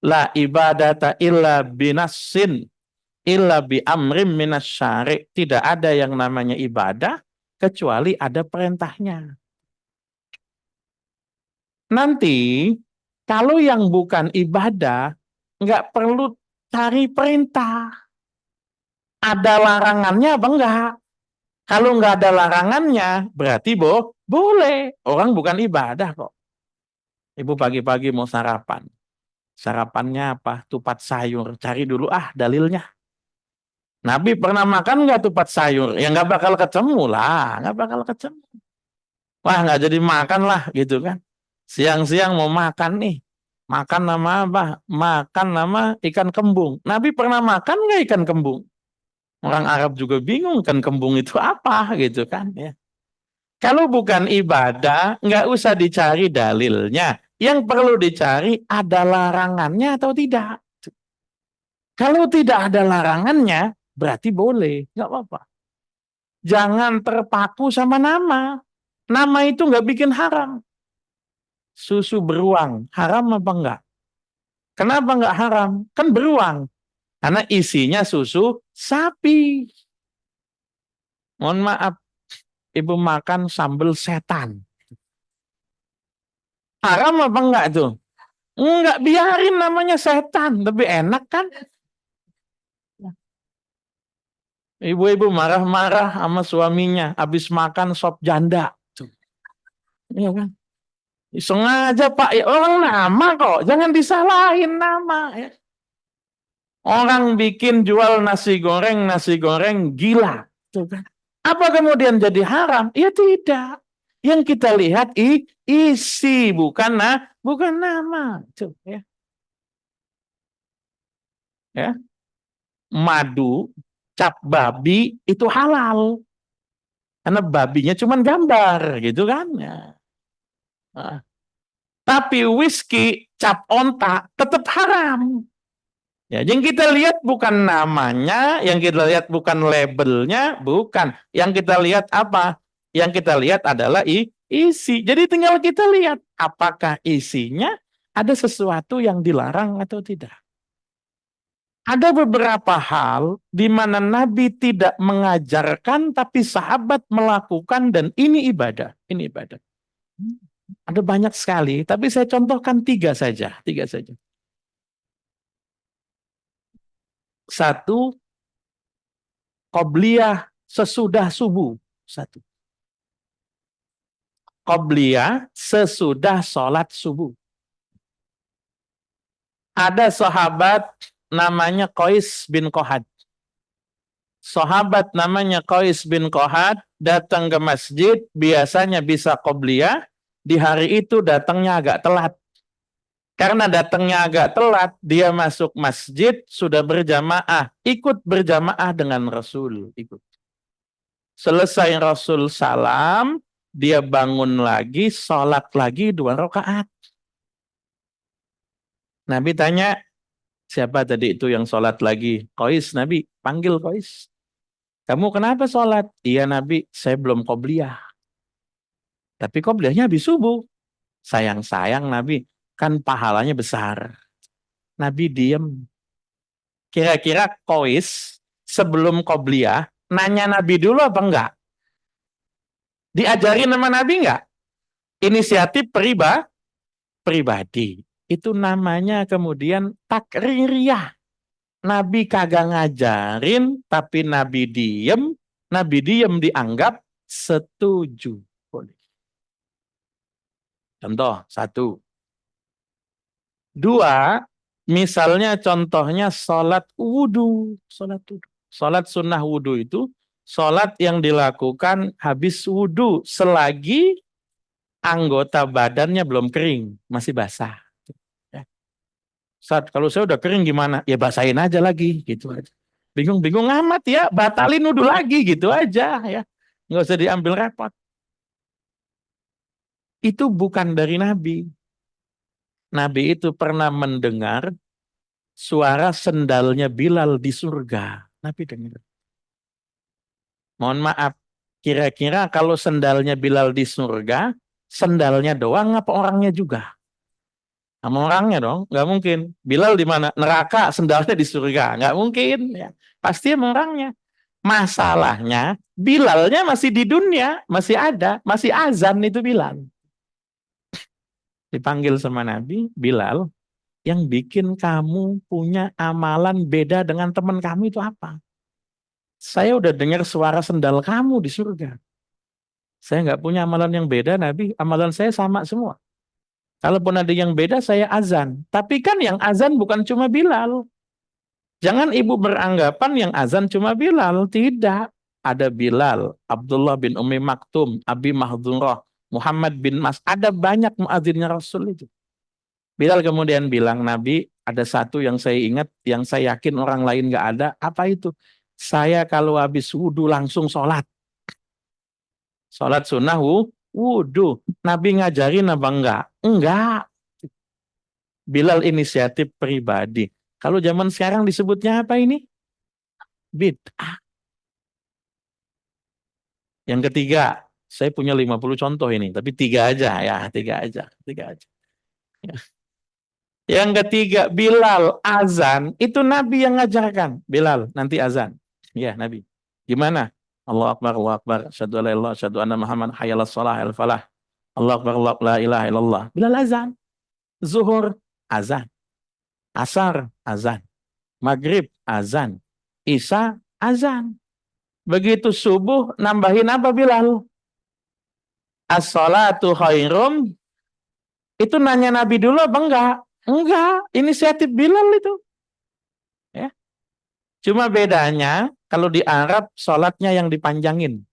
La ibadata illa binassin illa bi amrim minas syari'. Tidak ada yang namanya ibadah kecuali ada perintahnya. Nanti kalau yang bukan ibadah nggak perlu cari perintah. Ada larangannya apa enggak? Kalau nggak ada larangannya, berarti boleh. Orang bukan ibadah kok. Ibu pagi-pagi mau sarapan. Sarapannya apa? Tupat sayur. Cari dulu dalilnya. Nabi pernah makan nggak tupat sayur? Ya nggak bakal ketemu lah. Nggak bakal ketemu. Wah nggak jadi makan lah gitu kan. Siang-siang mau makan nih. Makan nama apa? Makan nama ikan kembung. Nabi pernah makan nggak ikan kembung? Orang Arab juga bingung kan kembung itu apa gitu kan ya. Kalau bukan ibadah, nggak usah dicari dalilnya. Yang perlu dicari ada larangannya atau tidak. Kalau tidak ada larangannya, berarti boleh, nggak apa-apa. Jangan terpaku sama nama. Nama itu nggak bikin haram. Susu beruang, haram apa enggak? Kenapa nggak haram? Kan beruang. Karena isinya susu sapi. Mohon maaf, ibu makan sambal setan. Haram apa enggak tuh? Enggak, biarin namanya setan, tapi enak kan? Ibu-ibu marah-marah sama suaminya, habis makan sop janda. Iya kan? Sengaja Pak, ya orang nama kok, jangan disalahin nama. Ya. Orang bikin jual nasi goreng gila. Tuh kan? Apa kemudian jadi haram? Ya tidak. Yang kita lihat isi, bukan nama. Tuh, ya. Ya. Madu, cap babi itu halal. Karena babinya cuma gambar gitu kan. Ya. Nah. Tapi whisky cap onta tetap haram. Ya, yang kita lihat bukan namanya, yang kita lihat bukan labelnya, bukan. Yang kita lihat apa? Yang kita lihat adalah isi. Jadi tinggal kita lihat apakah isinya ada sesuatu yang dilarang atau tidak. Ada beberapa hal di mana Nabi tidak mengajarkan tapi sahabat melakukan dan ini ibadah. Ini ibadah. Ada banyak sekali, tapi saya contohkan tiga saja. Satu, qobliyah sesudah subuh. Satu. Qobliyah sesudah sholat subuh. Ada sahabat namanya Qais bin Kohad. Sahabat namanya Qais bin Kohad datang ke masjid, biasanya bisa qobliyah, di hari itu datangnya agak telat. Karena datangnya agak telat, dia masuk masjid, sudah berjamaah, ikut berjamaah dengan Rasul. Ikut. Selesai Rasul salam, dia bangun lagi, sholat lagi 2 rakaat. Nabi tanya, siapa tadi itu yang sholat lagi? Qais, Nabi panggil Qais. Kamu kenapa sholat? Iya Nabi, saya belum qobliyah. Tapi qobliyahnya habis subuh. Sayang-sayang Nabi, kan pahalanya besar. Nabi diem. Kira-kira Kois sebelum qobliyah nanya Nabi dulu apa enggak? Diajarin sama Nabi enggak? Inisiatif pribadi. Itu namanya kemudian takririyah. Nabi kagak ngajarin, tapi Nabi diem dianggap setuju. Contoh, satu. Dua, misalnya contohnya sholat wudhu. Sholat sunnah wudhu itu, sholat yang dilakukan habis wudhu selagi anggota badannya belum kering, masih basah. Ustaz, kalau saya udah kering gimana? Ya basahin aja lagi, gitu aja. Bingung-bingung amat ya, batalin wudhu lagi, gitu aja ya. Nggak usah diambil repot. Itu bukan dari Nabi. Nabi itu pernah mendengar suara sendalnya Bilal di surga. Nabi dengar. Mohon maaf, kira-kira kalau sendalnya Bilal di surga, sendalnya doang apa orangnya juga? Sama orangnya dong, nggak mungkin. Bilal di mana? Neraka, sendalnya di surga, nggak mungkin. Ya. Pasti sama orangnya. Masalahnya, Bilalnya masih di dunia, masih ada, masih azan itu Bilal. Dipanggil sama Nabi, Bilal, yang bikin kamu punya amalan beda dengan teman kamu itu apa? Saya udah dengar suara sendal kamu di surga. Saya nggak punya amalan yang beda, Nabi. Amalan saya sama semua. Kalaupun ada yang beda, saya azan. Tapi kan yang azan bukan cuma Bilal. Jangan ibu beranggapan yang azan cuma Bilal. Tidak. Ada Bilal, Abdullah bin Umi Maktum, Abi Mahdurah, Muhammad bin Mas. Ada banyak muadzinnya Rasul itu. Bilal kemudian bilang, Nabi, ada satu yang saya ingat, yang saya yakin orang lain nggak ada. Apa itu? Saya kalau habis wudhu langsung sholat. Sholat sunnah wudhu. Nabi ngajarin apa enggak? Enggak. Bilal inisiatif pribadi. Kalau zaman sekarang disebutnya apa ini? Bid'ah. Yang ketiga, saya punya 50 contoh ini, tapi tiga aja ya, tiga aja. Ya. Yang ketiga, Bilal azan, itu Nabi yang ngajarkan. Bilal, nanti azan. Ya, Nabi. Gimana? Allah Akbar, Allah Akbar. Asyhadu an la ilaha illallah, asyhadu anna Muhammad hayyalas shalah, al falah. Allah Akbar, Allah la ilaha illallah. Bilal azan. Zuhur, azan. Asar, azan. Maghrib, azan. Isya, azan. Begitu subuh, nambahin apa Bilal? As-salatu khairum. Itu nanya Nabi dulu apa enggak? Enggak, inisiatif Bilal itu. Ya. Cuma bedanya, kalau di Arab, sholatnya yang dipanjangin.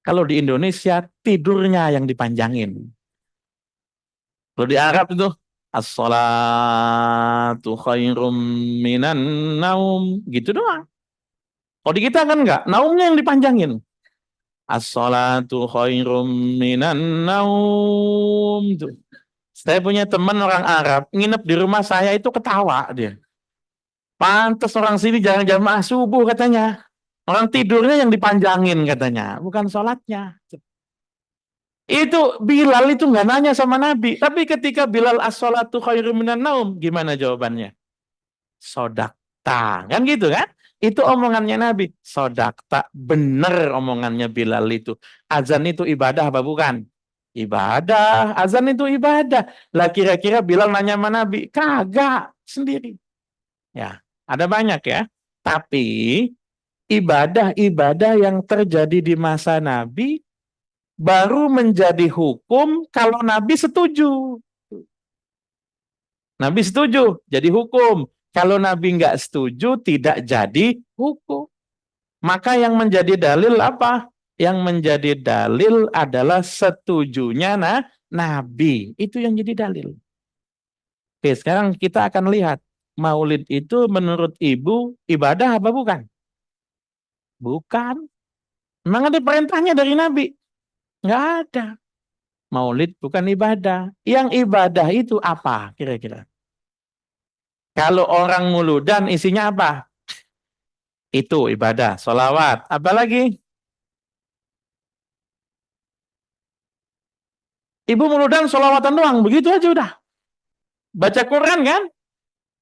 Kalau di Indonesia, tidurnya yang dipanjangin. Kalau di Arab itu, as-salatu khairum minan naum. Gitu doang. Kalau di kita kan enggak, naumnya yang dipanjangin. As-salatu khairum minan naum. Tuh. Saya punya teman orang Arab, nginep di rumah saya itu ketawa dia. Pantes orang sini jangan jamaah subuh katanya. Orang tidurnya yang dipanjangin katanya, bukan sholatnya. Itu Bilal itu nggak nanya sama Nabi. Tapi ketika Bilal as-sholatu khairum minan naum, gimana jawabannya? Sodakta. Kan gitu kan? Itu omongannya Nabi. Sodakta. Bener omongannya Bilal itu. Azan itu ibadah apa bukan? Ibadah. Azan itu ibadah. Lah kira-kira Bilal nanya sama Nabi. Kagak. Sendiri. Ya. Ada banyak ya. Tapi ibadah-ibadah yang terjadi di masa Nabi baru menjadi hukum kalau Nabi setuju. Nabi setuju, jadi hukum. Kalau Nabi nggak setuju, tidak jadi hukum. Maka yang menjadi dalil apa? Yang menjadi dalil adalah setujunya Nabi. Itu yang jadi dalil. Oke, sekarang kita akan lihat. Maulid itu menurut ibu ibadah apa bukan? Bukan. Memang ada perintahnya dari Nabi? Nggak ada. Maulid bukan ibadah. Yang ibadah itu apa kira-kira? Kalau orang muludan isinya apa? Itu ibadah, sholawat. Apa lagi? Ibu meludan sholawatan doang, begitu aja udah. Baca Quran kan?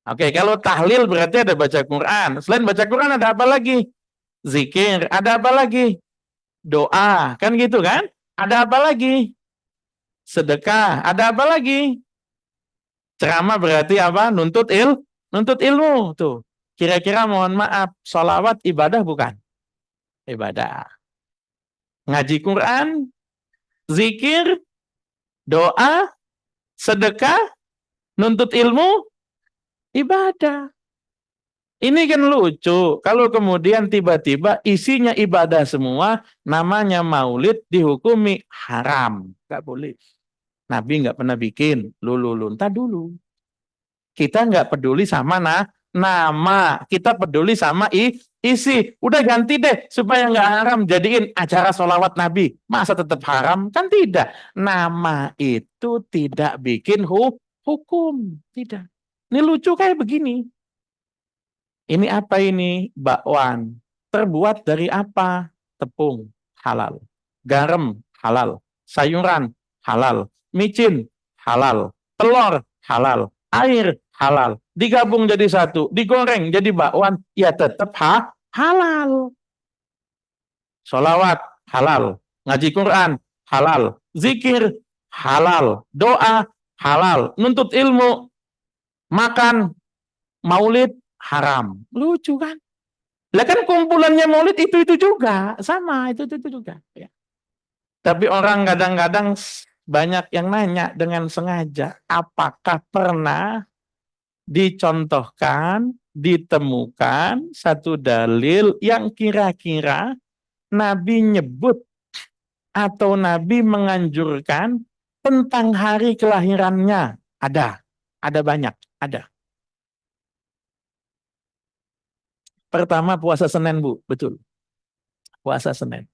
Oke, kalau tahlil berarti ada baca Quran. Selain baca Quran ada apa lagi? Zikir, ada apa lagi? Doa, kan gitu kan? Ada apa lagi? Sedekah, ada apa lagi? Ceramah berarti apa? Nuntut ilmu tuh. Kira-kira mohon maaf, sholawat ibadah bukan? Ibadah. Ngaji Quran, zikir, doa, sedekah, nuntut ilmu, ibadah. Ini kan lucu. Kalau kemudian tiba-tiba isinya ibadah semua, namanya maulid dihukumi haram. Nggak boleh. Nabi nggak pernah bikin. Entah dulu. Kita nggak peduli sama nama. Kita peduli sama isi. Udah ganti deh supaya nggak haram. Jadiin acara sholawat Nabi. Masa tetap haram? Kan tidak. Nama itu tidak bikin hukum. Tidak. Ini lucu kayak begini. Ini apa ini? Bakwan. Terbuat dari apa? Tepung. Halal. Garam. Halal. Sayuran. Halal. Micin. Halal. Telur. Halal. Air. Halal. Digabung jadi satu. Digoreng jadi bakwan. Ya tetap halal. Sholawat. Halal. Ngaji Quran. Halal. Zikir. Halal. Doa. Halal. Nuntut ilmu. Makan. Maulid. Haram. Lucu kan? Lah kan kumpulannya maulid itu juga. Sama, itu juga. Ya. Tapi orang kadang-kadang banyak yang nanya dengan sengaja. Apakah pernah dicontohkan, ditemukan satu dalil yang kira-kira Nabi nyebut atau Nabi menganjurkan tentang hari kelahirannya? Ada banyak, ada. Pertama puasa Senin, Bu. Betul. Puasa Senin.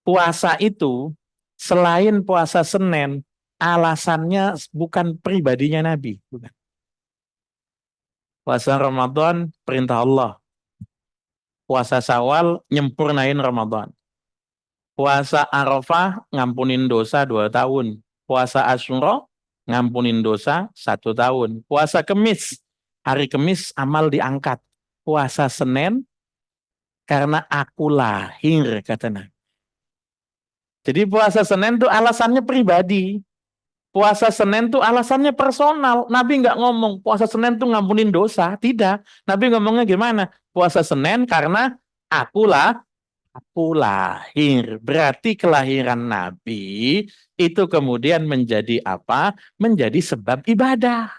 Puasa itu, selain puasa Senin, alasannya bukan pribadinya Nabi. Bukan. Puasa Ramadan, perintah Allah. Puasa Syawal, nyempurnain Ramadan. Puasa Arafah, ngampunin dosa 2 tahun. Puasa Asyura, ngampunin dosa 1 tahun. Puasa Kemis, hari Kemis amal diangkat. Puasa Senin, karena aku lahir, kata Nabi. Jadi puasa Senin itu alasannya pribadi. Puasa Senin itu alasannya personal. Nabi nggak ngomong puasa Senin itu ngampunin dosa. Tidak. Nabi ngomongnya gimana? Puasa Senin karena aku lahir. Berarti kelahiran Nabi itu kemudian menjadi apa? Menjadi sebab ibadah.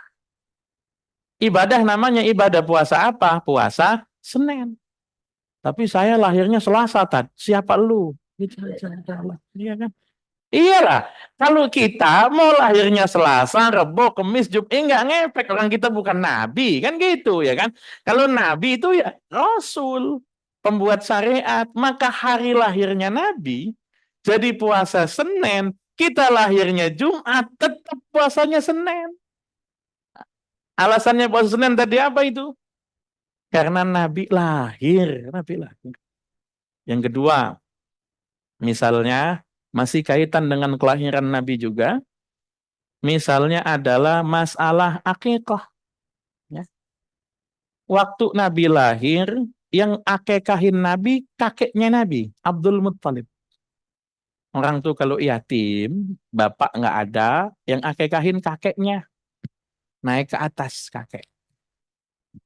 Ibadah namanya ibadah puasa apa? Puasa Senin. Tapi saya lahirnya Selasa, Tad. Siapa lu? Iya kan? Iyalah. Kalau kita mau lahirnya Selasa, Rebo, Kemis, Jumat, enggak ngefek. Orang kita bukan Nabi. Kan gitu ya kan? Kalau Nabi itu ya Rasul. Pembuat syariat. Maka hari lahirnya Nabi, jadi puasa Senin. Kita lahirnya Jumat, tetap puasanya Senin. Alasannya puasa Senin tadi apa itu? Karena Nabi lahir. Yang kedua, misalnya masih kaitan dengan kelahiran Nabi juga, misalnya adalah masalah akikah. Ya. Waktu Nabi lahir, yang akikahin Nabi, kakeknya Nabi, Abdul Muttalib. Orang tuh kalau yatim, bapak nggak ada, yang akikahin kakeknya. Naik ke atas kakek.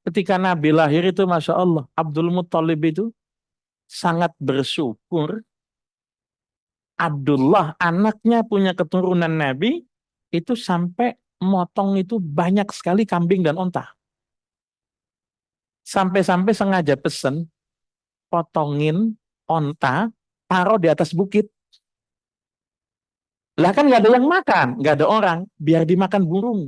Ketika Nabi lahir itu, Masya Allah, Abdul Muttalib itu sangat bersyukur. Abdullah, anaknya punya keturunan Nabi, itu sampai motong itu banyak sekali kambing dan onta. Sampai-sampai sengaja pesen, potongin onta, taruh di atas bukit. Lah kan nggak ada yang makan, nggak ada orang, biar dimakan burung.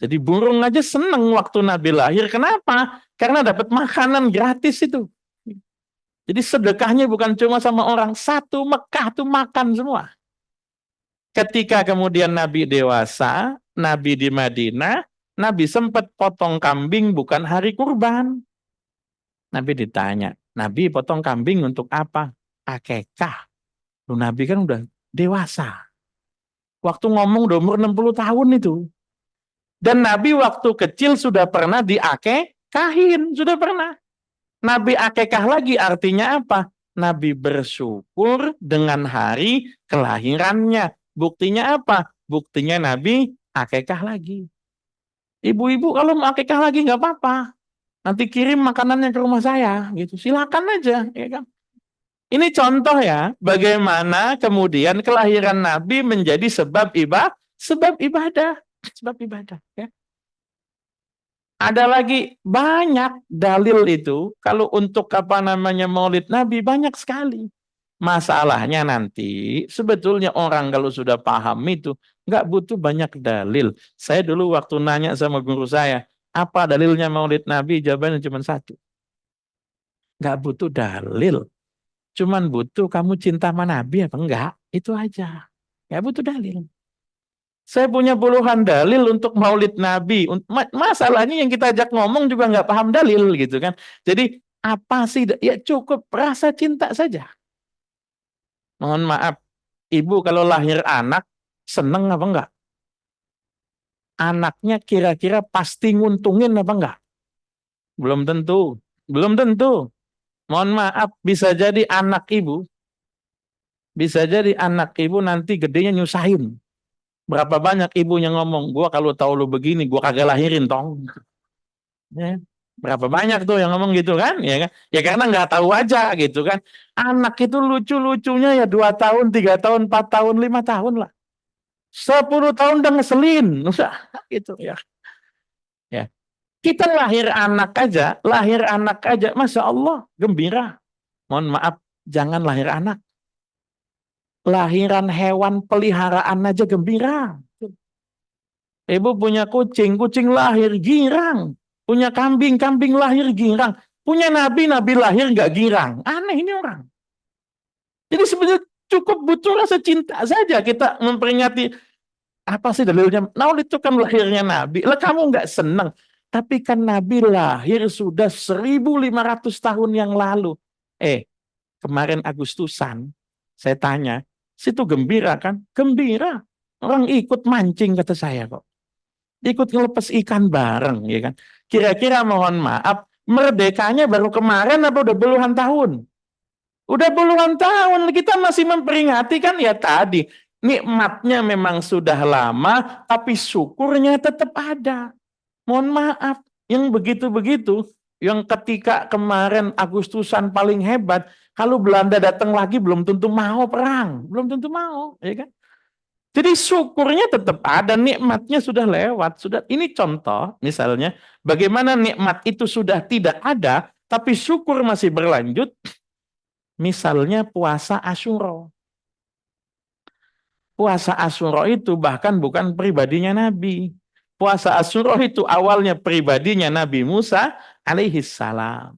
Jadi burung aja seneng waktu Nabi lahir. Kenapa? Karena dapat makanan gratis itu. Jadi sedekahnya bukan cuma sama orang. Satu Mekah tuh makan semua. Ketika kemudian Nabi dewasa, Nabi di Madinah, Nabi sempat potong kambing bukan hari kurban. Nabi ditanya, Nabi potong kambing untuk apa? Akekah. Loh, Nabi kan udah dewasa. Waktu ngomong udah umur 60 tahun itu. Dan Nabi waktu kecil sudah pernah diakekahin, sudah pernah. Nabi akekah lagi artinya apa? Nabi bersyukur dengan hari kelahirannya. Buktinya apa? Buktinya Nabi akekah lagi. Ibu-ibu kalau mau akekah lagi nggak apa-apa. Nanti kirim makanannya ke rumah saya, gitu. Silakan aja, ya kan? Ini contoh ya, bagaimana kemudian kelahiran Nabi menjadi sebab ibadah, sebab ibadah. Ya. Ada lagi banyak dalil itu, kalau untuk apa namanya Maulid Nabi banyak sekali. Masalahnya nanti sebetulnya orang kalau sudah paham itu nggak butuh banyak dalil. Saya dulu waktu nanya sama guru saya, apa dalilnya Maulid Nabi? Jawabannya cuma satu. Nggak butuh dalil. Cuman butuh kamu cinta sama Nabi apa enggak? Itu aja. Nggak butuh dalil. Saya punya puluhan dalil untuk Maulid Nabi. Masalahnya yang kita ajak ngomong juga nggak paham dalil gitu kan. Jadi apa sih? Ya cukup rasa cinta saja. Mohon maaf, ibu kalau lahir anak, seneng apa enggak? Anaknya kira-kira pasti nguntungin apa enggak? Belum tentu. Belum tentu. Mohon maaf, bisa jadi anak ibu nanti gedenya nyusahin. Berapa banyak ibunya ngomong, gua kalau tahu lu begini, gua kagak lahirin tong. Ya. Berapa banyak tuh yang ngomong gitu kan? Ya kan? Ya karena nggak tahu aja gitu kan. Anak itu lucu-lucunya ya 2 tahun, 3 tahun, 4 tahun, 5 tahun lah. 10 tahun udah ngeselin. Usah gitu ya. Ya. Kita lahir anak aja, Masya Allah, gembira. Mohon maaf, jangan lahir anak. Lahiran hewan peliharaan aja gembira. Ibu punya kucing, kucing lahir girang. Punya kambing, kambing lahir girang. Punya nabi, nabi lahir nggak girang. Aneh ini orang. Jadi sebenarnya cukup butuh rasa cinta saja kita memperingati. Apa sih dalilnya? Maulid itu kan lahirnya nabi. Lah kamu nggak senang. Tapi kan nabi lahir sudah 1500 tahun yang lalu. Kemarin Agustusan, saya tanya, situ gembira kan? Gembira. Orang ikut mancing kata saya kok. Ikut ngelepas ikan bareng, ya kan? Kira-kira mohon maaf, merdekanya baru kemarin apa udah puluhan tahun? Udah puluhan tahun, kita masih memperingati kan ya tadi. Nikmatnya memang sudah lama, tapi syukurnya tetap ada. Mohon maaf, yang begitu-begitu, yang ketika kemarin Agustusan paling hebat, kalau Belanda datang lagi belum tentu mau perang, belum tentu mau, ya kan? Jadi syukurnya tetap ada, nikmatnya sudah lewat. Sudah, ini contoh misalnya bagaimana nikmat itu sudah tidak ada, tapi syukur masih berlanjut. Misalnya puasa Asyura. Puasa Asyura itu bahkan bukan pribadinya Nabi. Puasa Asyura itu awalnya pribadinya Nabi Musa alaihi salam.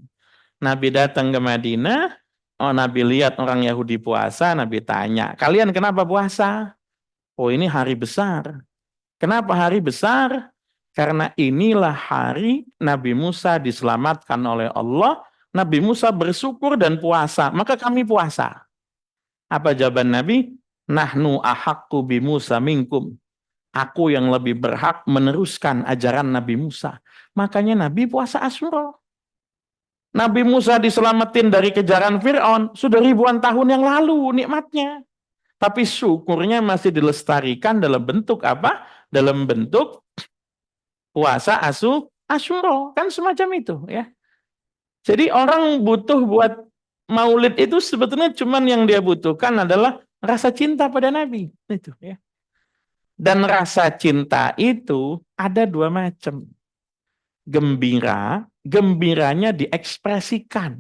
Nabi datang ke Madinah, Nabi lihat orang Yahudi puasa, Nabi tanya, kalian kenapa puasa? Oh, ini hari besar. Kenapa hari besar? Karena inilah hari Nabi Musa diselamatkan oleh Allah. Nabi Musa bersyukur dan puasa. Maka kami puasa. Apa jawaban Nabi? Nahnu ahaqqu bi Musa minkum. Aku yang lebih berhak meneruskan ajaran Nabi Musa. Makanya Nabi puasa Asyura. Nabi Musa diselamatin dari kejaran Fir'aun. Sudah ribuan tahun yang lalu nikmatnya. Tapi syukurnya masih dilestarikan dalam bentuk apa? Dalam bentuk puasa Asyura. Kan semacam itu ya. Jadi orang butuh buat maulid itu sebetulnya cuman yang dia butuhkan adalah rasa cinta pada Nabi. Itu ya. Dan rasa cinta itu ada 2 macam. Gembiranya diekspresikan.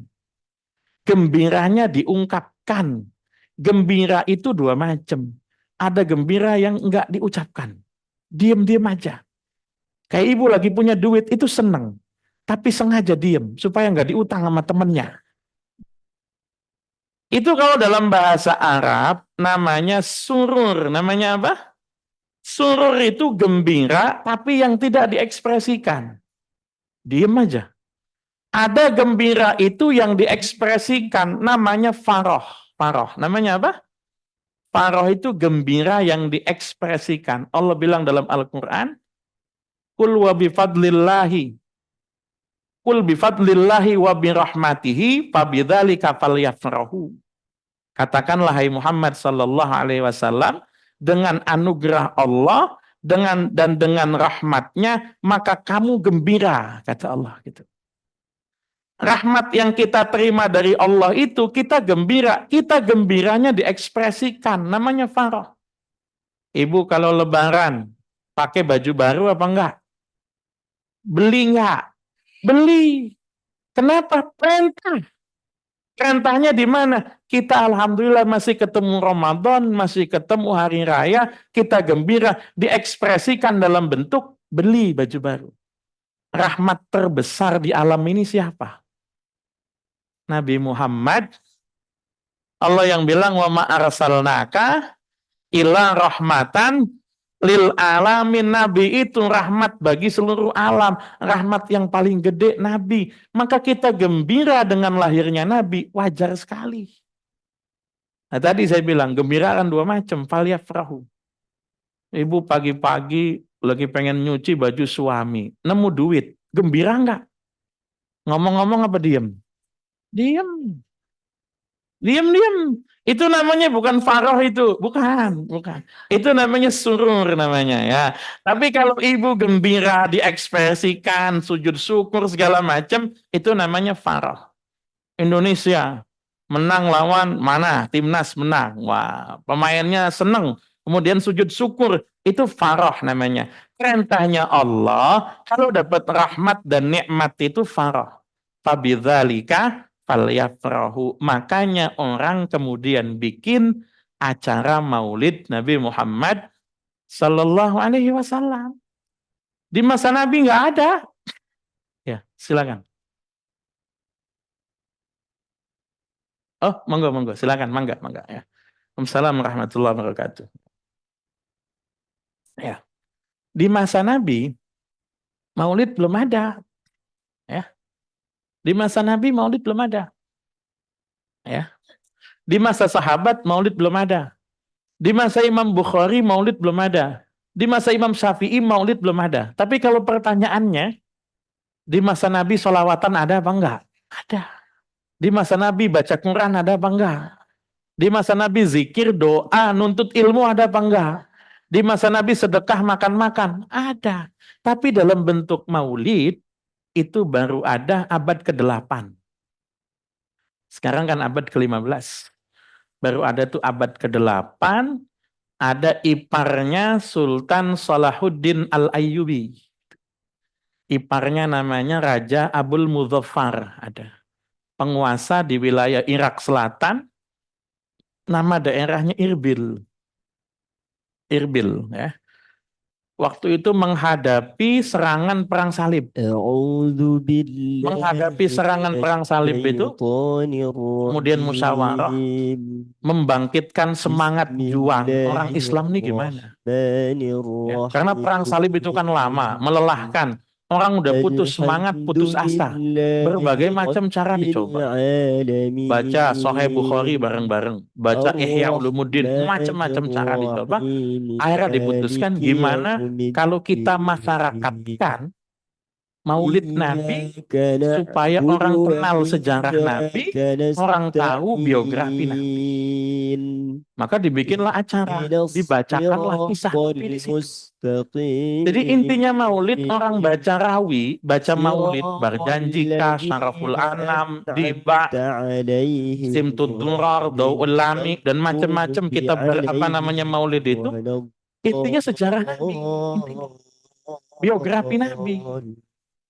Gembiranya diungkapkan. Gembira itu 2 macam. Ada gembira yang enggak diucapkan. Diam-diam aja. Kayak ibu lagi punya duit itu seneng. Tapi sengaja diam. Supaya enggak diutang sama temennya. Itu kalau dalam bahasa Arab namanya surur. Namanya apa? Surur itu gembira, tapi yang tidak diekspresikan. Diem aja. Ada gembira itu yang diekspresikan, namanya faroh. Faroh, namanya apa? Faroh itu gembira yang diekspresikan. Allah bilang dalam Al-Quran, Kul wa bifadlillahi, Kul bifadlillahi wa birahmatihi, fabidzalika falyafrahu. Katakanlah hai Muhammad sallallahu alaihi wasallam, dengan anugerah Allah dengan rahmatnya maka kamu gembira, kata Allah gitu. Rahmat yang kita terima dari Allah itu kita gembira, kita gembiranya diekspresikan, namanya farah. Ibu kalau lebaran pakai baju baru apa enggak? Beli enggak? Beli. Kenapa? Perintah. Perintahnya di mana? Kita alhamdulillah masih ketemu Ramadan, masih ketemu hari raya, kita gembira, diekspresikan dalam bentuk beli baju baru. Rahmat terbesar di alam ini siapa? Nabi Muhammad. Allah yang bilang wa ma arsalnaka illa rahmatan lil alamin. Nabi itu rahmat bagi seluruh alam, rahmat yang paling gede Nabi. Maka kita gembira dengan lahirnya Nabi, wajar sekali. Nah, tadi saya bilang gembira kan dua macam, falyafrahu. Ibu pagi-pagi lagi pengen nyuci baju suami, nemu duit, gembira enggak? Ngomong-ngomong apa diem? Diem. Diam-diam. Itu namanya bukan faroh itu, bukan. Itu namanya surur namanya ya. Tapi kalau ibu gembira diekspresikan, sujud syukur segala macam, itu namanya faroh. Indonesia menang lawan mana? Timnas menang. Wah, pemainnya seneng. Kemudian sujud syukur, itu faroh namanya. Perintahnya Allah, kalau dapat rahmat dan nikmat itu faroh. Fabidzalika falyafrahu. Makanya orang kemudian bikin acara maulid Nabi Muhammad sallallahu alaihi wasallam. Di masa Nabi nggak ada. Ya, silakan. Oh, monggo, silakan, mangga ya. Assalamualaikum warahmatullahi wabarakatuh. Ya. Di masa Nabi maulid belum ada. Ya. Di masa Nabi maulid belum ada. Ya. Di masa sahabat maulid belum ada. Di masa Imam Bukhari maulid belum ada. Di masa Imam Syafi'i maulid belum ada. Tapi kalau pertanyaannya, di masa Nabi sholawatan ada apa enggak? Ada. Di masa Nabi baca Quran ada apa enggak? Di masa Nabi zikir, doa, nuntut ilmu ada apa enggak? Di masa Nabi sedekah, makan-makan? Ada. Tapi dalam bentuk maulid, itu baru ada abad ke-8. Sekarang kan abad ke-15. Baru ada tuh abad ke-8, ada iparnya Sultan Salahuddin Al-Ayyubi. Iparnya namanya Raja Abul Muzaffar. Ada penguasa di wilayah Irak Selatan, nama daerahnya Irbil. Irbil ya. Waktu itu menghadapi serangan perang salib. Menghadapi serangan perang salib itu, kemudian musyawarah, membangkitkan semangat juang orang Islam ini gimana? Ya, karena perang salib itu kan lama, melelahkan. Orang udah putus semangat, putus asa. Berbagai macam cara dicoba. Baca Sahih Bukhari bareng-bareng. Baca Ihya Ulumuddin. Macam-macam cara dicoba. Akhirnya diputuskan gimana kalau kita masyarakatkan maulid Nabi supaya orang kenal sejarah Nabi, orang tahu biografi Nabi. Maka dibikinlah acara, dibacakanlah kisah Nabi di situ. Jadi intinya maulid, orang baca rawi, baca maulid, Barjanjika, Syaraful Anam, Diba, Simtud Durar, Dau'ul Lami, dan macam-macam kitab maulid itu, intinya sejarah Nabi, intinya biografi Nabi.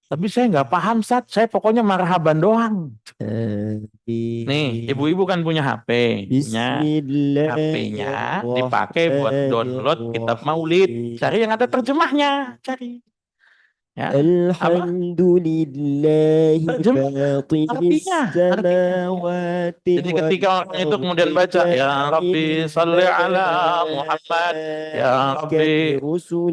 Tapi saya nggak paham, Sat. Saya pokoknya marhaban doang. Nih, ibu-ibu kan punya HP. Punya HP-nya dipakai buat download kitab maulid. Cari yang ada terjemahnya. Cari. Ya, apa? Alhamdulillahi Terjemah fatiris artinya. samawati Jadi ketika orang itu kemudian baca, Ya Rabbi salli ala Muhammad, Ya Rabbi, itu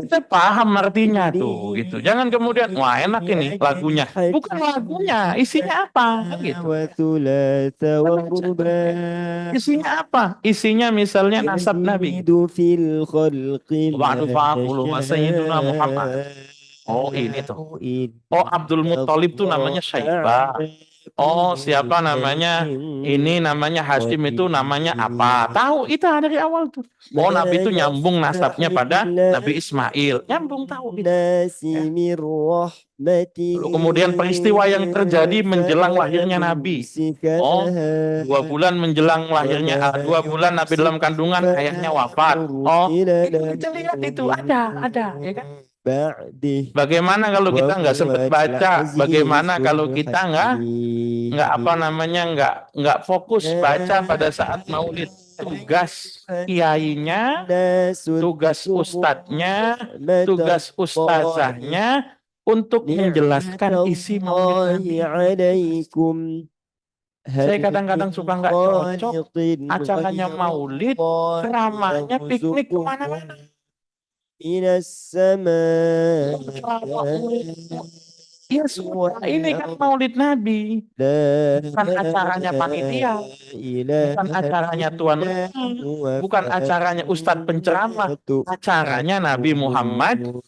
kita paham artinya tuh, gitu. Jangan kemudian, wah enak ini lagunya. Bukan lagunya, isinya apa, gitu. Isinya apa? Isinya misalnya nasab Nabi. Wa'adu fa'akulu wa sayyiduna Muhammad. Oh ini tuh. Oh Abdul Muttalib tuh namanya Syaibah. Oh siapa namanya? Ini namanya Hashim itu namanya apa? Tahu itu dari awal tuh. Oh Nabi itu nyambung nasabnya pada Nabi Ismail. Nyambung tahu. Lalu kemudian peristiwa yang terjadi menjelang lahirnya Nabi. Oh 2 bulan menjelang lahirnya, 2 bulan Nabi dalam kandungan ayahnya wafat. Oh itu kita lihat itu ada ya kan? Bagaimana kalau kita nggak sempat baca? Bagaimana kalau kita nggak apa namanya nggak fokus baca pada saat maulid? Tugas kiainya, tugas ustadznya, tugas ustazahnya untuk menjelaskan isi maulid Nabi. Saya kadang-kadang suka nggak cocok acaranya maulid, ceramahnya piknik kemana-mana. Ya semua ini kan maulid Nabi, bukan acaranya panitia, bukan acaranya tuan rumah, bukan acaranya ustadz penceramah, acaranya Nabi Muhammad.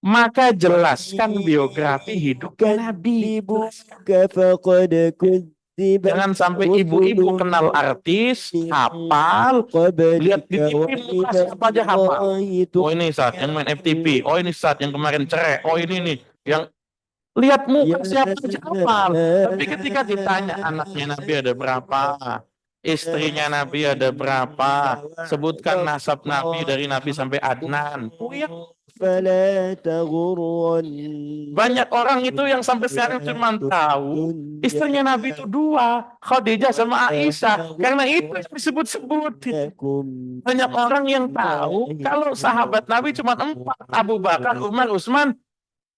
Maka jelaskan biografi hidupnya Nabi. Jangan sampai ibu-ibu kenal artis, hafal, lihat di TV apa aja hafal. Oh ini saat yang main FTP, oh ini saat yang kemarin cerai, oh ini nih yang lihat muka siapa aja hafal. Tapi ketika ditanya anaknya Nabi ada berapa, istrinya Nabi ada berapa, sebutkan nasab Nabi dari Nabi sampai Adnan. Banyak orang itu yang sampai sekarang cuma tahu istrinya Nabi itu 2, Khadijah sama Aisyah, karena itu yang disebut-sebut. Banyak orang yang tahu kalau sahabat Nabi cuma 4, Abu Bakar, Umar, Utsman.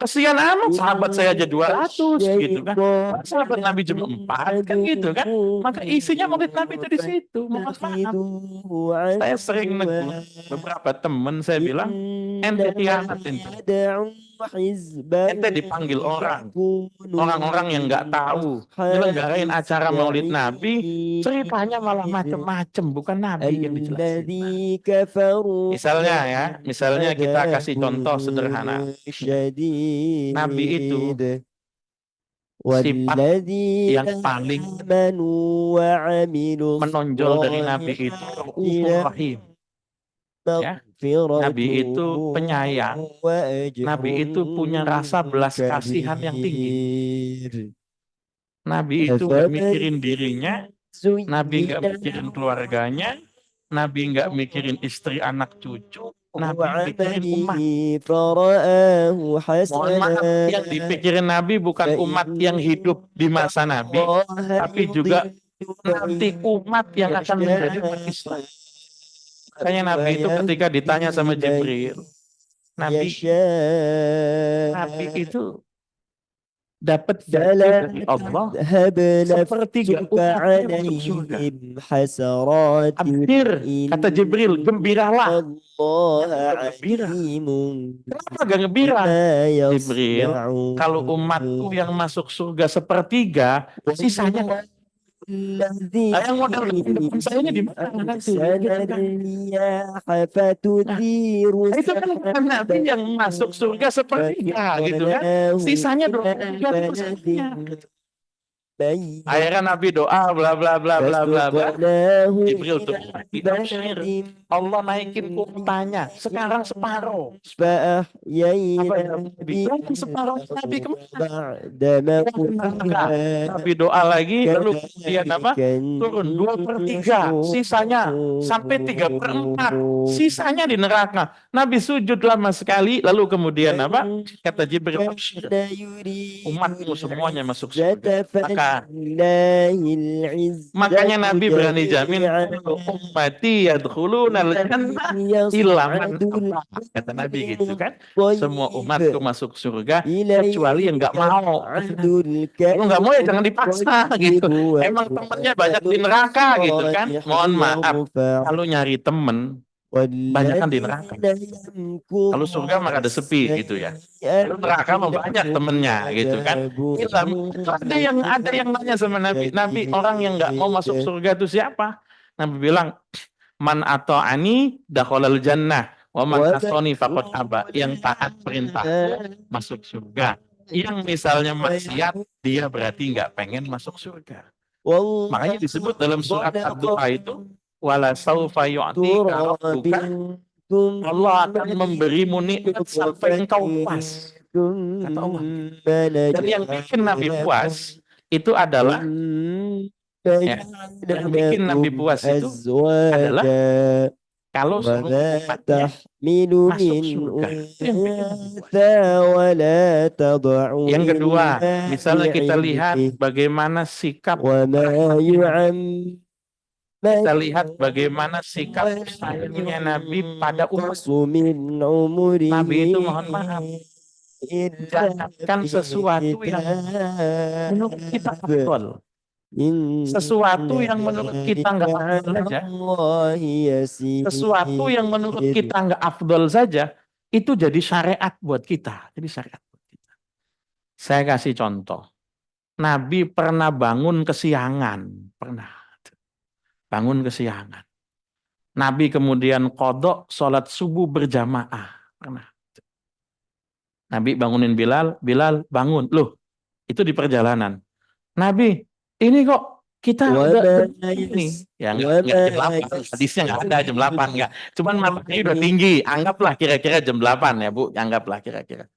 Kesian amat sahabat saya aja 200 gitu kan. Sahabat Nabi cuma 4 kan gitu kan. Maka isinya maulid Nabi itu di situ. Mohon maaf. Saya sering negur beberapa teman, saya bilang ente khianat ente dipanggil orang-orang yang nggak tahu nyelenggarain acara maulid Nabi, ceritanya malah macem-macem, bukan Nabi yang dijelasin. Misalnya kita kasih contoh sederhana. Nabi itu sifat yang paling menonjol dari Nabi itu rahim. Ya. Nabi itu penyayang. Nabi itu punya rasa belas kasihan yang tinggi. Nabi itu nggak mikirin dirinya, Nabi nggak mikirin keluarganya, Nabi nggak mikirin istri anak cucu, Nabi mikirin umat. Mohon maaf, yang dipikirin Nabi bukan umat yang hidup di masa Nabi, tapi juga nanti umat yang akan menjadi umat Islam. Makanya Nabi itu ketika ditanya sama Jibril, Nabi itu dapat dari Allah sepertiga umat yang masuk surga. Abshir, kata Jibril, gembiralah. Gembira. Kenapa gak gembira? Jibril, kalau umatku yang masuk surga sepertiga, sisanya yang model depan saya ini di mana nanti? Itu kan bukan Nabi yang masuk surga sepertiga gitu kan? Sisanya 23%. Akhirnya Nabi doa bla bla bla bla bla bla. Jibril tuh Allah naikin kuotanya sekarang separuh. Apa yang Nabi separuh Nabi kemana? Nabi doa lagi lalu kemudian apa? Turun 2/3, sisanya sampai 3/4, sisanya di neraka. Nabi sujud lama sekali lalu kemudian apa? Kata Jibril, umatmu semuanya masuk surga. Maka Makanya Nabi berani jamin ummati yadkhulunal jannah illa man aba. Kata Nabi gitu kan. Semua umatku masuk surga kecuali yang nggak mau. Kalau nggak mau ya jangan dipaksa gitu. Emang temennya banyak di neraka gitu kan. Mohon maaf, kalau nyari temen banyak kan di neraka. Kalau surga mah ada sepi gitu ya. Kalau neraka mah banyak temennya gitu kan. Ada yang nanya sama Nabi, Nabi orang yang nggak mau masuk surga itu siapa? Nabi bilang, man ata'ani dakhalal jannah wa man asani faqad aba. Yang taat perintah masuk surga. Yang misalnya maksiat, dia berarti nggak pengen masuk surga. Makanya disebut dalam surat Ad-Duha itu, wala saufa yu'tika rabbuka, Allah akan memberimu nikmat sampai engkau puas. Kata Allah. Dan yang bikin Nabi puas itu adalah yang bikin Nabi puas itu adalah kalau seluruh umatnya masuk surga. Yang kedua, misalnya kita lihat bagaimana sikap sayangnya Nabi pada umat. Nabi itu mohon maaf, jangankan sesuatu yang menurut kita afdol, sesuatu yang menurut kita nggak afdol saja, sesuatu yang menurut kita nggak afdol saja, itu jadi syariat buat kita. Jadi syariat buat kita. Saya kasih contoh. Nabi pernah bangun kesiangan, bangun kesiangan. Nabi kemudian qadha sholat subuh berjamaah, pernah. Nabi bangunin Bilal, Bilal bangun. Loh, itu di perjalanan. Nabi, ini kok kita udah ini. Ya enggak jam 8. Hadisnya enggak ada jam 8 enggak. Cuman matahari udah tinggi. Anggaplah kira-kira jam 8 ya, Bu. Anggaplah kira-kira.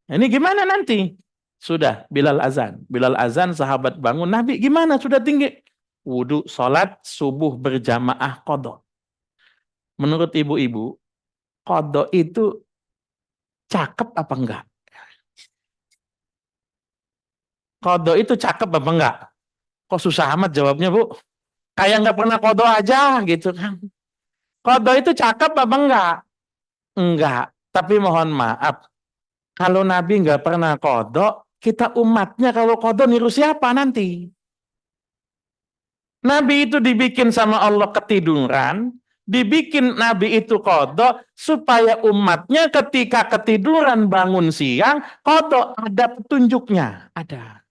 Ini gimana nanti? Sudah Bilal azan. Bilal azan, sahabat bangun. Nabi gimana? Sudah tinggi. Wudu, sholat subuh berjamaah qadha. Menurut ibu-ibu, qadha itu cakep apa enggak? Qadha itu cakep apa enggak? Kok susah amat jawabnya, Bu? Kayak enggak pernah qadha aja gitu kan. Qadha itu cakep apa enggak? Enggak. Tapi mohon maaf, kalau Nabi enggak pernah qadha, kita umatnya kalau qadha niru siapa nanti? Nabi itu dibikin sama Allah ketiduran, dibikin Nabi itu qadha supaya umatnya ketika ketiduran bangun siang, qadha ada petunjuknya, ada.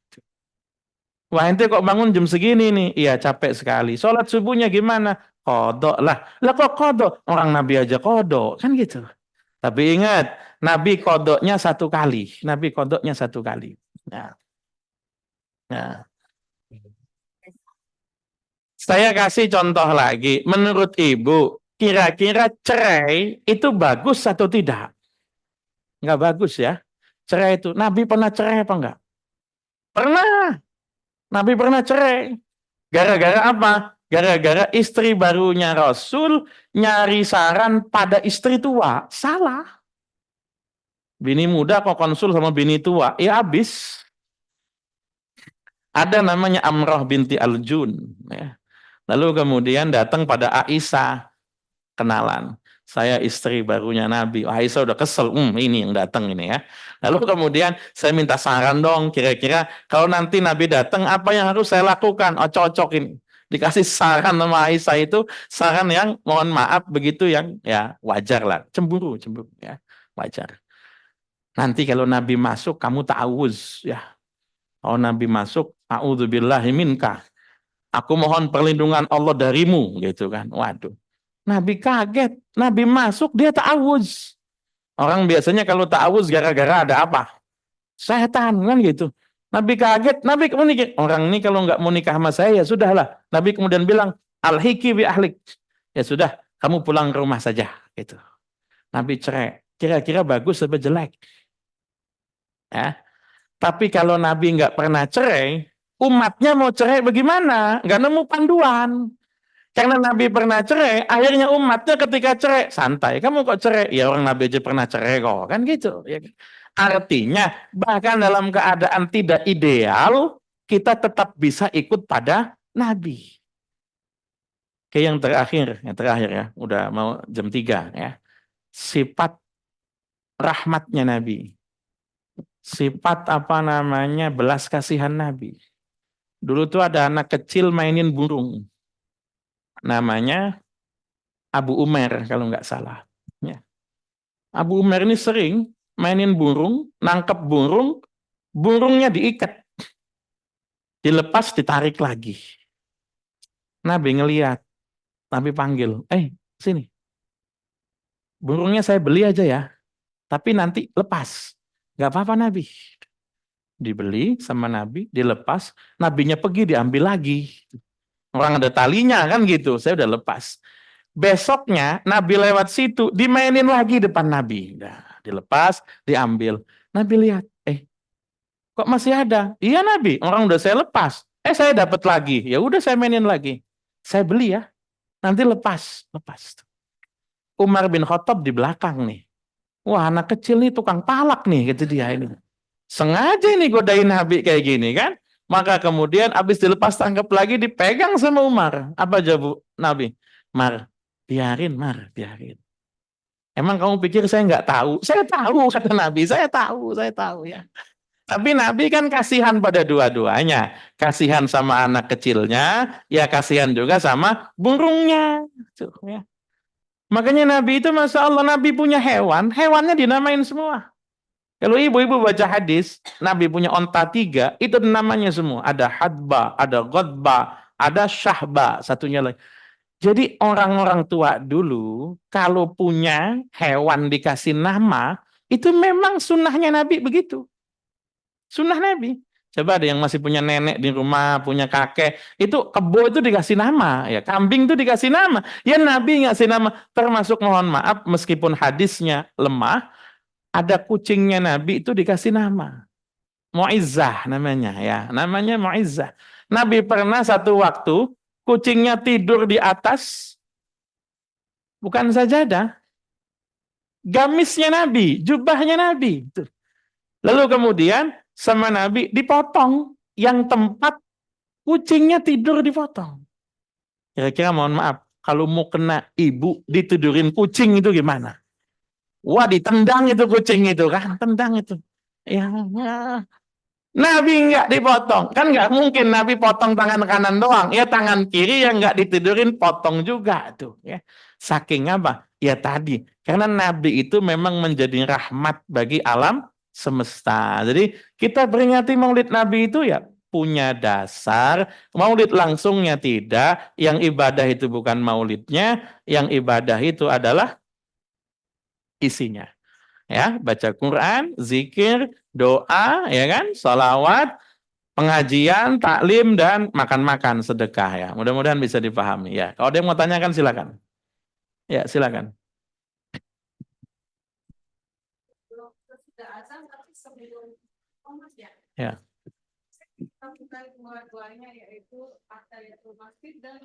Wah, ente kok bangun jam segini nih? Iya, capek sekali. Sholat subuhnya gimana? Qadha lah. Lah kok qadha? Orang Nabi aja qadha, kan gitu. Tapi ingat, Nabi qadha-nya satu kali. Nabi qadha-nya satu kali. Nah. Saya kasih contoh lagi. Menurut Ibu, kira-kira cerai itu bagus atau tidak? Enggak bagus ya. Cerai itu. Nabi pernah cerai apa enggak? Pernah. Nabi pernah cerai. Gara-gara apa? Gara-gara istri barunya Rasul nyari saran pada istri tua. Salah. Bini muda kok konsul sama bini tua. Ya habis. Ada namanya Amrah binti Al-Jun. Ya. Lalu kemudian datang pada Aisyah, kenalan. Saya istri barunya Nabi. Aisyah udah kesel, ini yang datang ini ya. Lalu kemudian saya minta saran dong, kira-kira kalau nanti Nabi datang, apa yang harus saya lakukan? Oh, cocok ini. Dikasih saran sama Aisyah itu, saran yang mohon maaf begitu yang ya wajar lah. Cemburu ya, wajar. Nanti kalau Nabi masuk, kamu ta'awuz ya. Kalau Nabi masuk, a'udzubillahi minka. Aku mohon perlindungan Allah darimu, gitu kan. Waduh. Nabi kaget. Nabi masuk, dia ta'awuz. Orang biasanya kalau ta'awuz gara-gara ada apa? Setan, kan gitu. Nabi kaget. Nabi kemudian, orang ini kalau nggak mau nikah sama saya, ya sudahlah. Nabi kemudian bilang, alhiki bi ahlik. Ya sudah, kamu pulang ke rumah saja. Gitu. Nabi cerai. Kira-kira bagus atau jelek? Ya. Tapi kalau Nabi nggak pernah cerai, umatnya mau cerai bagaimana? Nggak nemu panduan. Karena Nabi pernah cerai, akhirnya umatnya ketika cerai, santai. Kamu kok cerai? Ya orang Nabi aja pernah cerai kok. Kan gitu. Artinya, bahkan dalam keadaan tidak ideal, kita tetap bisa ikut pada Nabi. Oke, yang terakhir ya, udah mau jam 3 ya. Sifat rahmatnya Nabi. Sifat belas kasihan Nabi. Dulu tuh ada anak kecil mainin burung. Namanya Abu Umair kalau nggak salah. Ya. Abu Umair ini sering mainin burung, nangkep burung, burungnya diikat. Dilepas, ditarik lagi. Nabi ngelihat, Nabi panggil, sini. Burungnya saya beli aja ya, tapi nanti lepas. Nggak apa-apa Nabi. Dibeli sama Nabi, dilepas, Nabinya pergi diambil lagi. Orang ada talinya kan gitu, saya udah lepas. Besoknya Nabi lewat situ, dimainin lagi depan Nabi. Nah, dilepas, diambil. Nabi lihat, kok masih ada? Iya Nabi, orang udah saya lepas. Saya dapat lagi. Ya udah saya mainin lagi. Saya beli ya. Nanti lepas. Umar bin Khattab di belakang nih. Wah, anak kecil nih tukang palak nih, gitu dia ini. Sengaja ini godain Nabi kayak gini kan. Maka kemudian habis dilepas tangkap lagi dipegang sama Umar. Apa jawab Nabi? Biarin. Emang kamu pikir saya nggak tahu? Saya tahu, kata Nabi. Saya tahu ya. Tapi Nabi kan kasihan pada dua-duanya. Kasihan sama anak kecilnya, ya kasihan juga sama burungnya. Tuh, ya. Makanya Nabi itu, Masya Allah, Nabi punya hewan, hewannya dinamain semua. Kalau ibu-ibu baca hadis, Nabi punya onta 3, itu namanya semua. Ada hadba, ada ghadba, ada syahba, satunya lagi. Jadi orang-orang tua dulu, kalau punya hewan dikasih nama, itu memang sunnahnya Nabi begitu. Sunnah Nabi. Coba ada yang masih punya nenek di rumah, punya kakek, itu kebo itu dikasih nama, ya kambing itu dikasih nama. Ya Nabi ngasih nama, termasuk mohon maaf meskipun hadisnya lemah, ada kucingnya Nabi itu dikasih nama. Mu'izzah namanya ya, namanya Mu'izzah. Nabi pernah satu waktu kucingnya tidur di atas bukan sajadah, gamisnya Nabi, jubahnya Nabi. Lalu kemudian sama Nabi dipotong, yang tempat kucingnya tidur dipotong. Kira-kira mohon maaf, kalau mau kena ibu ditidurin kucing itu gimana? Wah, ditendang itu kucing itu kan, tendang itu. Ya, Nabi nggak dipotong, kan nggak mungkin Nabi potong tangan kanan doang, ya tangan kiri yang nggak ditidurin potong juga tuh. Ya, saking apa? Ya tadi, karena Nabi itu memang menjadi rahmat bagi alam semesta. Jadi kita peringati Maulid Nabi itu ya punya dasar, Maulid langsungnya tidak, yang ibadah itu bukan maulidnya, yang ibadah itu adalah isinya. Ya, baca Quran, zikir, doa, ya kan, salawat, pengajian, taklim, dan makan-makan sedekah ya. Mudah-mudahan bisa dipahami ya. Kalau ada yang mau tanyakan silakan. Ya, silakan. Ya. Dua-duanya yaitu tahiyatul masjid dan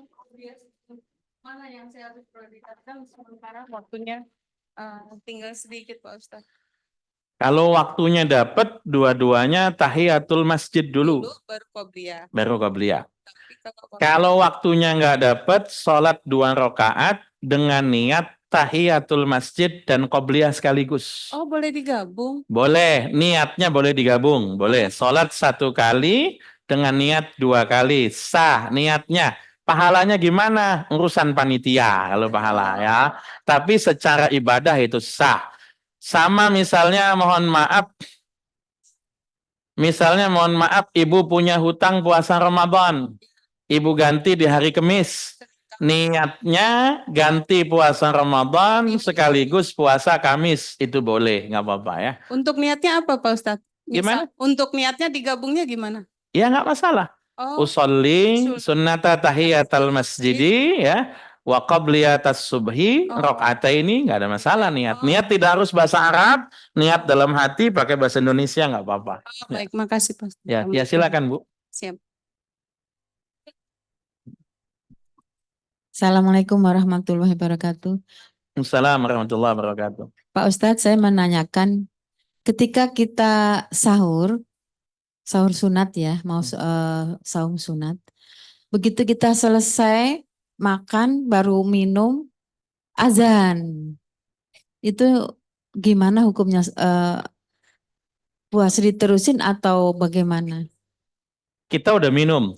mana yang saya harus prioritaskan sementara waktunya tinggal sedikit Pak Ustadz. Kalau waktunya dapat, dua-duanya tahiyatul masjid dulu. Baru qobliyah. Baru qobliyah. Kalau waktunya nggak dapat, sholat 2 rakaat dengan niat tahiyatul masjid dan qobliyah sekaligus. Oh, boleh digabung? Boleh, niatnya boleh digabung. Boleh, sholat 1 kali dengan niat 2 kali. Sah niatnya. Pahalanya gimana? Urusan panitia kalau pahala ya. Tapi secara ibadah itu sah. Sama misalnya mohon maaf, ibu punya hutang puasa Ramadan. Ibu ganti di hari Kamis. Niatnya ganti puasa Ramadan sekaligus puasa Kamis. Itu boleh, nggak apa-apa ya. Untuk niatnya apa Pak Ustadz? Gimana? Untuk niatnya digabungnya gimana? Ya nggak masalah. Usolli sunnata tahiyatal masjidi ya. Wa qabliyatas subhi rakaataini, nggak ada masalah niat. Niat tidak harus bahasa Arab, niat dalam hati pakai bahasa Indonesia nggak apa-apa. Baik, makasih Pak. Ya silakan Bu. Siap. Assalamualaikum warahmatullahi wabarakatuh. Assalamualaikum warahmatullahi wabarakatuh. Pak Ustadz, saya menanyakan ketika kita sahur, sahur sunat ya, mau saum sunat. Begitu kita selesai makan baru minum azan. Itu gimana hukumnya? Puasa diterusin atau bagaimana? Kita udah minum,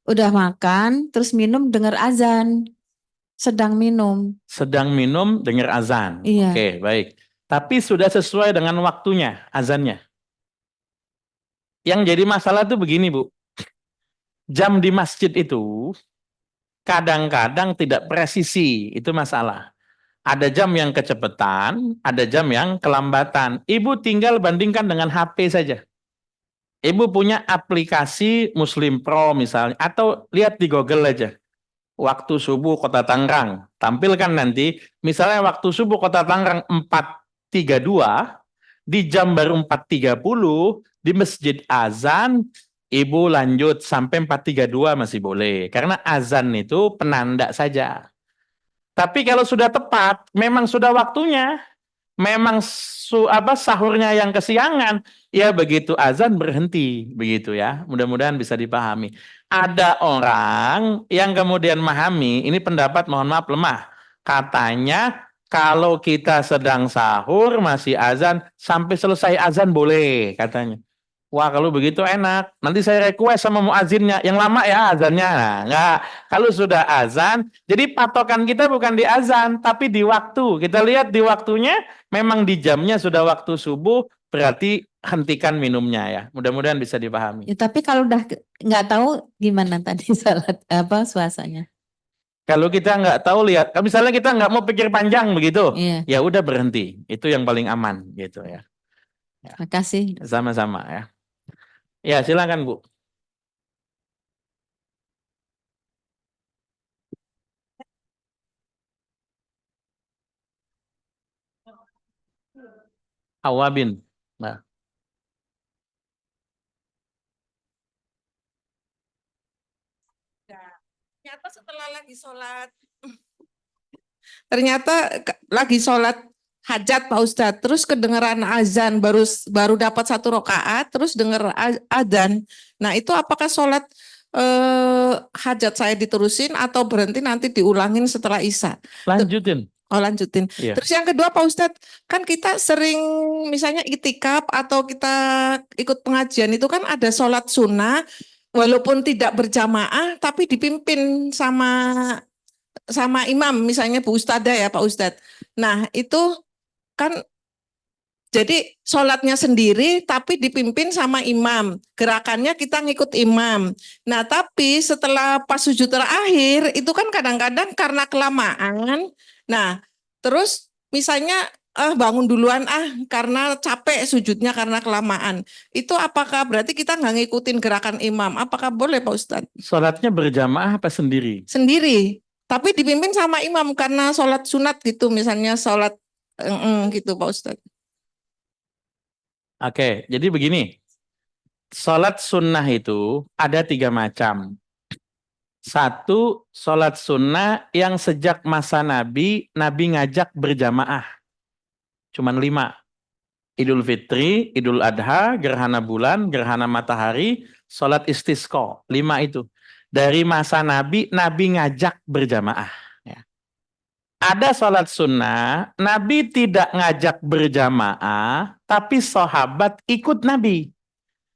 Udah makan terus minum dengar azan, sedang minum. sedang minum dengar azan. Iya. Oke, baik. Tapi sudah sesuai dengan waktunya azannya. Yang jadi masalah tuh begini, Bu. Jam di masjid itu kadang-kadang tidak presisi, itu masalah. Ada jam yang kecepatan, ada jam yang kelambatan. Ibu tinggal bandingkan dengan HP saja. Ibu punya aplikasi Muslim Pro misalnya, atau lihat di Google aja. Waktu subuh Kota Tangerang. Tampilkan nanti, misalnya waktu subuh Kota Tangerang 4.32, di jam baru 4.30, di masjid azan, ibu lanjut sampai 4.32 masih boleh. Karena azan itu penanda saja. Tapi kalau sudah tepat, memang sudah waktunya, memang sahurnya yang kesiangan, ya begitu azan berhenti, begitu ya. Mudah-mudahan bisa dipahami. Ada orang yang kemudian memahami, ini pendapat mohon maaf lemah. Katanya kalau kita sedang sahur masih azan, sampai selesai azan boleh katanya. Wah, kalau begitu enak. Nanti saya request sama muazinnya. Yang lama ya azannya. Nah, enggak. Kalau sudah azan, jadi patokan kita bukan di azan, tapi di waktu. Kita lihat di waktunya, memang di jamnya sudah waktu subuh, berarti hentikan minumnya ya. Mudah-mudahan bisa dipahami. Ya, tapi kalau udah nggak tahu gimana tadi salat puasanya? Kalau kita nggak tahu lihat, kalau misalnya kita nggak mau pikir panjang begitu, Iya. ya udah berhenti. Itu yang paling aman gitu ya. Makasih. Sama-sama ya. Ya, silakan Bu. Awabin. Nah, Ternyata setelah lagi sholat hajat Pak Ustadz, terus kedengeran azan, baru dapat 1 rakaat, terus denger azan. Nah itu apakah sholat hajat saya diterusin atau berhenti nanti diulangin setelah isya? lanjutin. Oh lanjutin. Iya. Terus yang kedua Pak Ustadz, kan kita sering misalnya itikaf atau kita ikut pengajian itu kan ada sholat sunnah, walaupun tidak berjamaah tapi dipimpin sama imam, misalnya Bu Ustada ya Pak Ustadz. Nah itu kan jadi sholatnya sendiri tapi dipimpin sama imam. Gerakannya kita ngikut imam. Nah tapi setelah pas sujud terakhir itu kan kadang-kadang karena kelamaan. Nah terus misalnya bangun duluan karena capek sujudnya karena kelamaan. Itu apakah berarti kita nggak ngikutin gerakan imam? Apakah boleh Pak Ustadz? Sholatnya berjamaah apa sendiri? Sendiri. Tapi dipimpin sama imam karena sholat sunat gitu. Misalnya sholat gitu Pak Ustadz. Oke, jadi begini. Sholat sunnah itu ada 3 macam. 1, sholat sunnah yang sejak masa Nabi ngajak berjamaah. Cuman 5. Idul Fitri, Idul Adha, gerhana bulan, gerhana matahari, sholat istisqa. 5 itu. Dari masa Nabi ngajak berjamaah. Ya. Ada sholat sunnah, Nabi tidak ngajak berjamaah, tapi sahabat ikut Nabi.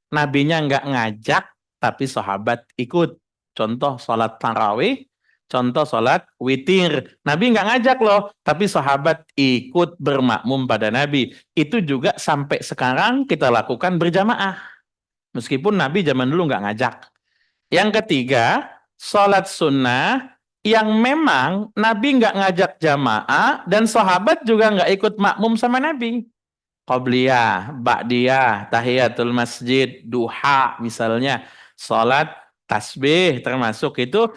Nabinya nggak ngajak, tapi sahabat ikut. Contoh sholat tarawih, contoh sholat witir. Nabi nggak ngajak loh, tapi sahabat ikut bermakmum pada Nabi. Itu juga sampai sekarang kita lakukan berjamaah. Meskipun Nabi zaman dulu nggak ngajak. Yang ketiga, sholat sunnah yang memang Nabi nggak ngajak jamaah dan sahabat juga nggak ikut makmum sama Nabi. Qobliyah, ba'diyah, tahiyatul masjid, duha misalnya, sholat tasbih termasuk itu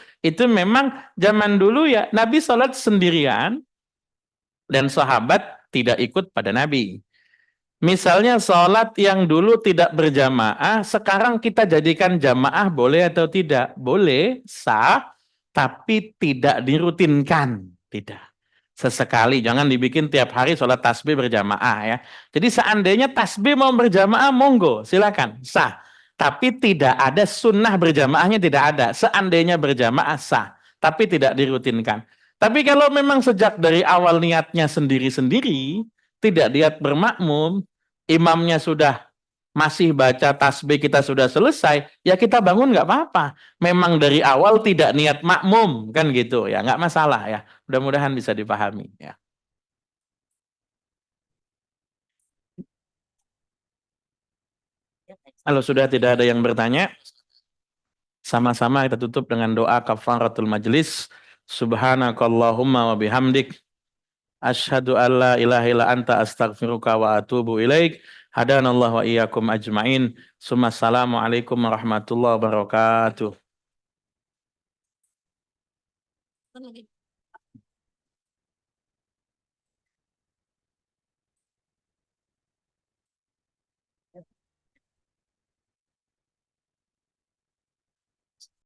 memang zaman dulu ya Nabi sholat sendirian dan sahabat tidak ikut pada Nabi. Misalnya sholat yang dulu tidak berjamaah, sekarang kita jadikan jamaah boleh atau tidak? Boleh, sah, tapi tidak dirutinkan. Tidak. Sesekali, jangan dibikin tiap hari sholat tasbih berjamaah ya. Jadi seandainya tasbih mau berjamaah, monggo, silakan, sah. Tapi tidak ada sunnah berjamaahnya, tidak ada. Seandainya berjamaah sah, tapi tidak dirutinkan. Tapi kalau memang sejak dari awal niatnya sendiri-sendiri, tidak niat bermakmum, imamnya sudah masih baca tasbih, kita sudah selesai, ya kita bangun nggak apa-apa. Memang dari awal tidak niat makmum, kan gitu ya, nggak masalah ya. Mudah-mudahan bisa dipahami ya. Kalau sudah tidak ada yang bertanya, sama-sama kita tutup dengan doa kafaratul majlis. Subhanakallahumma wa bihamdik, asyhadu an la ilaha illa anta astaghfiruka wa atubu ilaik. Hadanallahu wa iyyakum ajmain. Assalamualaikum warahmatullahi wabarakatuh.